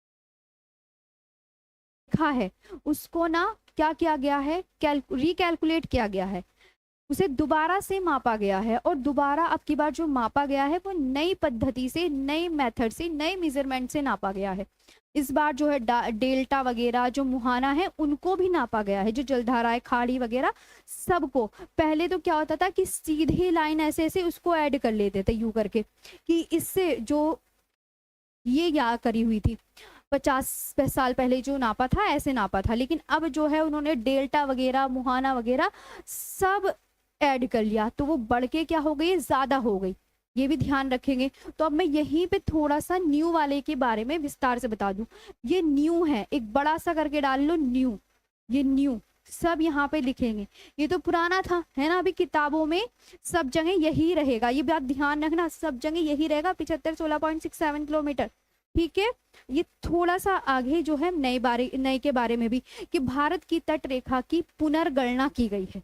है उसको ना क्या किया गया है, रिकैलकुलेट किया गया है, उसे दोबारा से मापा गया है, और दोबारा अब की बार जो मापा गया है वो नई पद्धति से, नई मेथड से, नए मेजरमेंट से नापा गया है। इस बार जो है डेल्टा वगैरह जो मुहाना है उनको भी नापा गया है, जो जलधाराएं खाड़ी वगैरह सबको। पहले तो क्या होता था कि सीधे लाइन ऐसे ऐसे उसको ऐड कर लेते थे यूं करके, कि इससे जो ये या करी हुई थी 50 साल पहले जो नापा था ऐसे नापा था, लेकिन अब जो है उन्होंने डेल्टा वगैरह मुहाना वगैरह सब ऐड कर लिया, तो वो बढ़ के क्या हो गई, ज्यादा हो गई, ये भी ध्यान रखेंगे। तो अब मैं यहीं पे थोड़ा सा न्यू वाले के बारे में विस्तार से बता दूं। ये न्यू है, एक बड़ा सा करके डाल लो न्यू, ये न्यू सब यहाँ पे लिखेंगे। ये तो पुराना था, है ना, अभी किताबों में सब जगह यही रहेगा, ये बात ध्यान रखना, सब जगह यही रहेगा 75 16.67 किलोमीटर, ठीक है। ये थोड़ा सा आगे जो है नए के बारे में भी, कि भारत की तट रेखा की पुनर्गणना की गई है।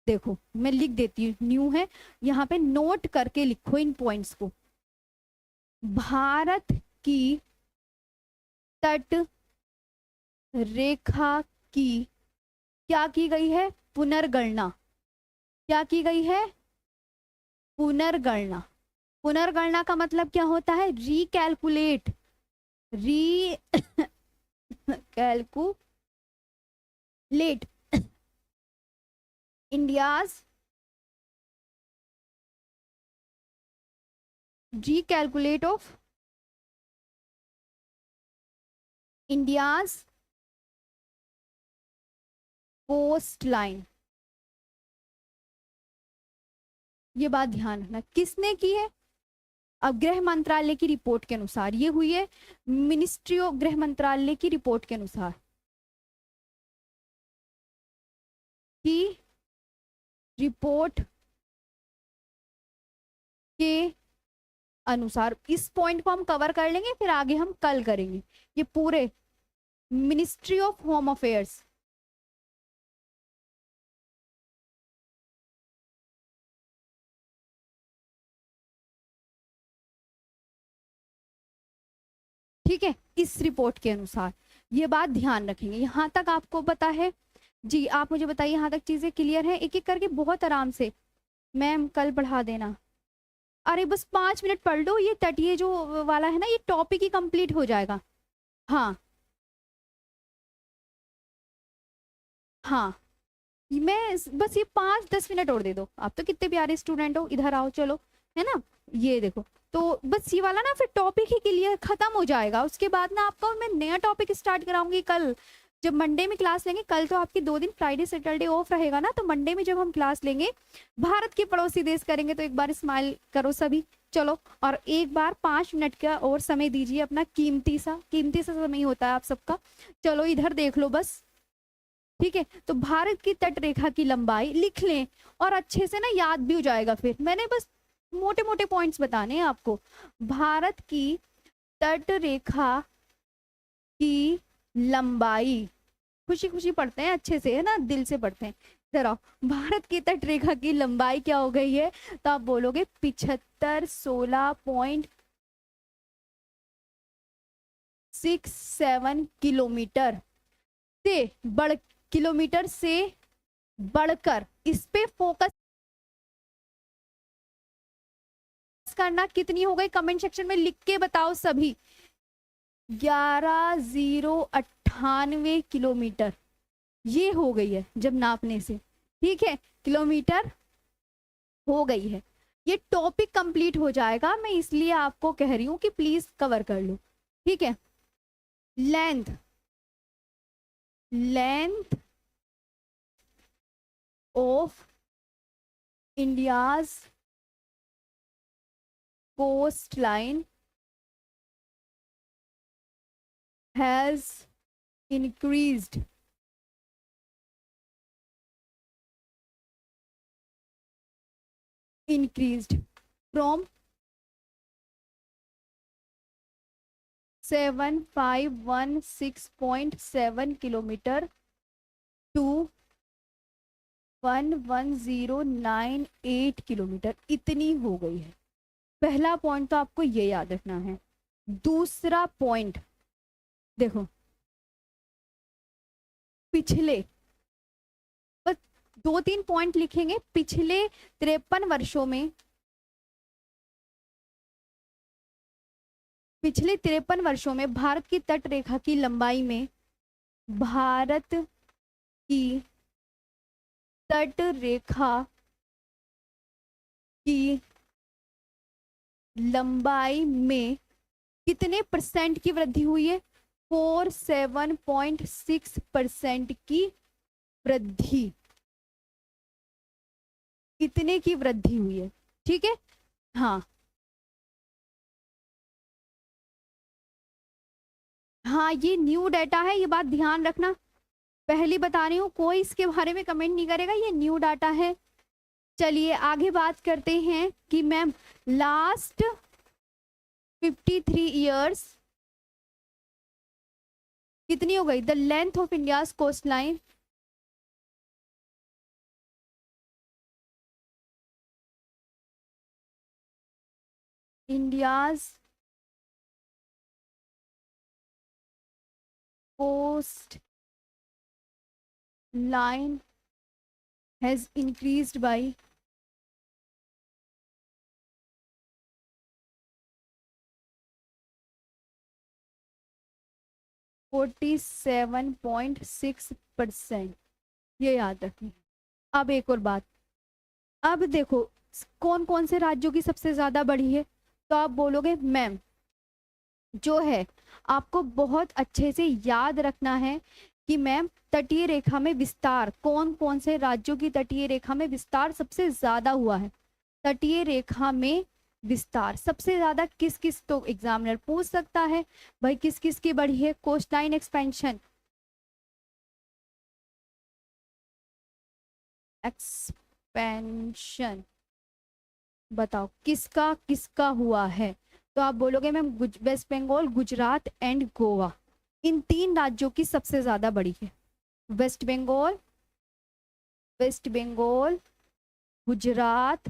देखो मैं लिख देती हूँ, न्यू है, यहाँ पे नोट करके लिखो इन पॉइंट्स को। भारत की तट रेखा की क्या की गई है, पुनर्गणना, क्या की गई है, पुनर्गणना। पुनर्गणना का मतलब क्या होता है, रिकैलकुलेट, री calculate India's, recalculate of India's coastline। ये बात ध्यान रखना, किसने की है, अब गृह मंत्रालय की रिपोर्ट के अनुसार ये हुई है, मिनिस्ट्री ऑफ गृह मंत्रालय की रिपोर्ट के अनुसार, की रिपोर्ट के अनुसार। इस पॉइंट को हम कवर कर लेंगे, फिर आगे हम कल करेंगे ये पूरे, मिनिस्ट्री ऑफ होम अफेयर्स, ठीक है, इस रिपोर्ट के अनुसार। ये बात ध्यान रखेंगे, यहां तक आपको पता है जी। आप मुझे बताइए यहाँ तक चीजें क्लियर है, एक एक करके बहुत आराम से। मैम कल बढ़ा देना, अरे बस 5 मिनट पढ़ लो, ये तटीय जो वाला है ना ये टॉपिक ही कंप्लीट हो जाएगा। हाँ हाँ, मैं बस ये 5 10 मिनट और दे दो, आप तो कितने प्यारे स्टूडेंट हो, इधर आओ चलो, है ना। ये देखो, तो बस ये वाला ना फिर टॉपिक ही क्लियर खत्म हो जाएगा, उसके बाद ना आपका मैं नया टॉपिक स्टार्ट कराऊंगी कल, जब मंडे में क्लास लेंगे। कल तो आपकी 2 दिन फ्राइडे सैटरडे ऑफ रहेगा ना, तो मंडे में जब हम क्लास लेंगे, भारत के पड़ोसी देश करेंगे, तो एक बार स्माइल करो सभी, चलो। और एक बार 5 मिनट का और समय दीजिए अपना, कीमती सा समय होता है आप सबका। चलो इधर देख लो बस, ठीक है। तो भारत की तट रेखा की लंबाई लिख लें, और अच्छे से ना याद भी हो जाएगा, फिर मैंने बस मोटे मोटे पॉइंट्स बताने हैं आपको। भारत की तट रेखा की लंबाई, खुशी खुशी पढ़ते हैं अच्छे से, है ना, दिल से पढ़ते हैं। इधर आओ, भारत की तट रेखा की लंबाई क्या हो गई है, तो आप बोलोगे 75 16.67 किलोमीटर से बढ़, किलोमीटर से बढ़कर, इस पे फोकस करना। कितनी हो गई कमेंट सेक्शन में लिख के बताओ सभी, 11,098 किलोमीटर ये हो गई है जब नापने से, ठीक है, किलोमीटर हो गई है। ये टॉपिक कंप्लीट हो जाएगा, मैं इसलिए आपको कह रही हूं कि प्लीज कवर कर लो, ठीक है। Length, length of India's coastline has increased increased from 7516.7 kilometre to 11098 kilometre, इतनी हो गई है। पहला पॉइंट तो आपको ये याद रखना है। दूसरा पॉइंट देखो, पिछले बस 2-3 पॉइंट लिखेंगे। पिछले 53 वर्षों में, पिछले 53 वर्षों में भारत की तट रेखा की लंबाई में, भारत की तट रेखा की लंबाई में कितने परसेंट की वृद्धि हुई है? 47.6% की वृद्धि, कितने की वृद्धि हुई है? ठीक है, हाँ हाँ, ये न्यू डाटा है, ये बात ध्यान रखना। पहली बता रही हूँ, कोई इसके बारे में कमेंट नहीं करेगा, ये न्यू डाटा है। चलिए आगे बात करते हैं कि मैम लास्ट 53 ईयर्स कितनी हो गई? The length of India's coastline, India's coast line has increased by 47.6%, ये याद रखिए। अब एक और बात, अब देखो कौन कौन से राज्यों की सबसे ज्यादा बढ़ी है, तो आप बोलोगे मैम जो है आपको बहुत अच्छे से याद रखना है कि मैम तटीय रेखा में विस्तार, कौन कौन से राज्यों की तटीय रेखा में विस्तार सबसे ज्यादा हुआ है? तटीय रेखा में विस्तार सबसे ज्यादा किस किस, तो एग्जामिनर पूछ सकता है भाई किस किस की बढ़ी है कोस्ट लाइन एक्सपेंशन, एक्सपेंशन बताओ किसका किसका हुआ है? तो आप बोलोगे ma'am West Bengal, Gujarat and Goa, इन 3 राज्यों की सबसे ज्यादा बढ़ी है। West Bengal, West Bengal, Gujarat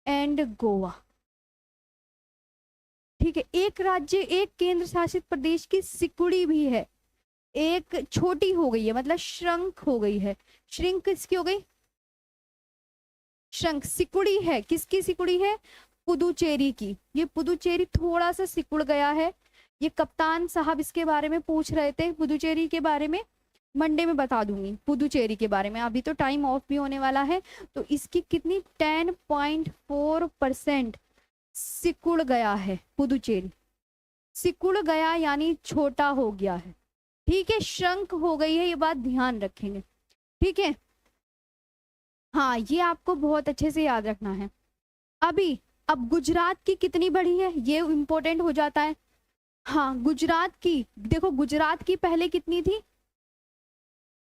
and Goa. ठीक है, एक राज्य, एक केंद्र शासित प्रदेश की सिकुड़ी भी है, एक छोटी हो गई है, मतलब श्रंक हो गई है। श्रिंक किसकी हो गई? श्रंक, सिकुड़ी है, किसकी सिकुड़ी है? पुदुचेरी की। ये पुदुचेरी थोड़ा सा सिकुड़ गया है, ये कप्तान साहब इसके बारे में पूछ रहे थे, पुदुचेरी के बारे में मंडे में बता दूंगी पुदुचेरी के बारे में, अभी तो टाइम ऑफ भी होने वाला है। तो इसकी कितनी 10.4% सिकुड़ गया है पुदुचेरी, सिकुड़ गया यानी छोटा हो गया है। ठीक है, श्रंक हो गई है, ये बात ध्यान रखेंगे। ठीक है, हाँ ये आपको बहुत अच्छे से याद रखना है। अभी अब गुजरात की कितनी बढ़ी है ये इंपॉर्टेंट हो जाता है। हाँ गुजरात की देखो, गुजरात की पहले कितनी थी?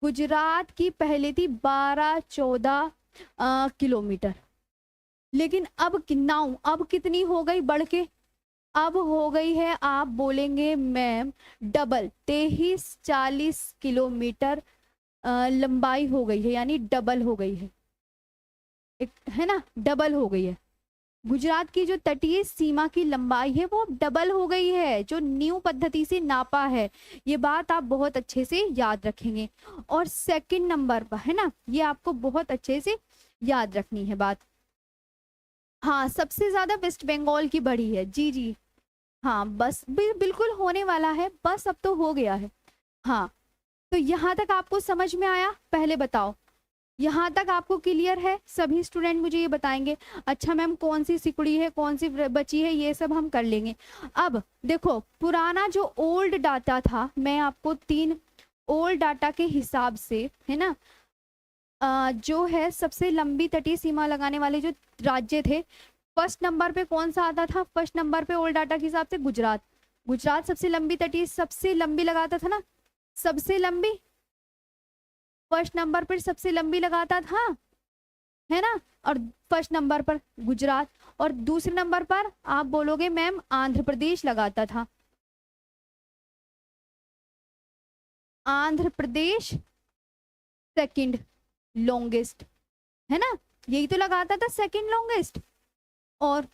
गुजरात की पहले थी 12-14 किलोमीटर, लेकिन अब नाउ अब कितनी हो गई बढ़ के? अब हो गई है, आप बोलेंगे मैम डबल, 23-40 किलोमीटर लंबाई हो गई है, यानी डबल हो गई है, एक है ना, डबल हो गई है। गुजरात की जो तटीय सीमा की लंबाई है वो डबल हो गई है, जो न्यू पद्धति से नापा है। ये बात आप बहुत अच्छे से याद रखेंगे। और सेकंड नंबर पर है ना, ये आपको बहुत अच्छे से याद रखनी है बात। हाँ सबसे ज्यादा वेस्ट बंगाल की बढ़ी है, जी जी हाँ, बस बिल्कुल होने वाला है, बस अब तो हो गया है। हाँ तो यहाँ तक आपको समझ में आया? पहले बताओ यहाँ तक आपको क्लियर है? सभी स्टूडेंट मुझे ये बताएंगे। अच्छा मैम कौन सी सिकुड़ी है, कौन सी बची है, ये सब हम कर लेंगे। अब देखो पुराना जो ओल्ड डाटा था, मैं आपको 3 ओल्ड डाटा के हिसाब से है ना, जो है सबसे लंबी तटीय सीमा लगाने वाले जो राज्य थे, फर्स्ट नंबर पे कौन सा आता था? फर्स्ट नंबर पे ओल्ड डाटा के हिसाब से गुजरात। गुजरात सबसे लंबी तटीय, सबसे लंबी लगाता था ना, सबसे लंबी फर्स्ट नंबर पर सबसे लंबी लगाता था। है ना। और फर्स्ट नंबर पर गुजरात, और दूसरे नंबर पर आप बोलोगे मैम आंध्र प्रदेश लगाता था। आंध्र प्रदेश सेकंड लॉन्गेस्ट, है ना, यही तो लगाता था सेकंड लॉन्गेस्ट। और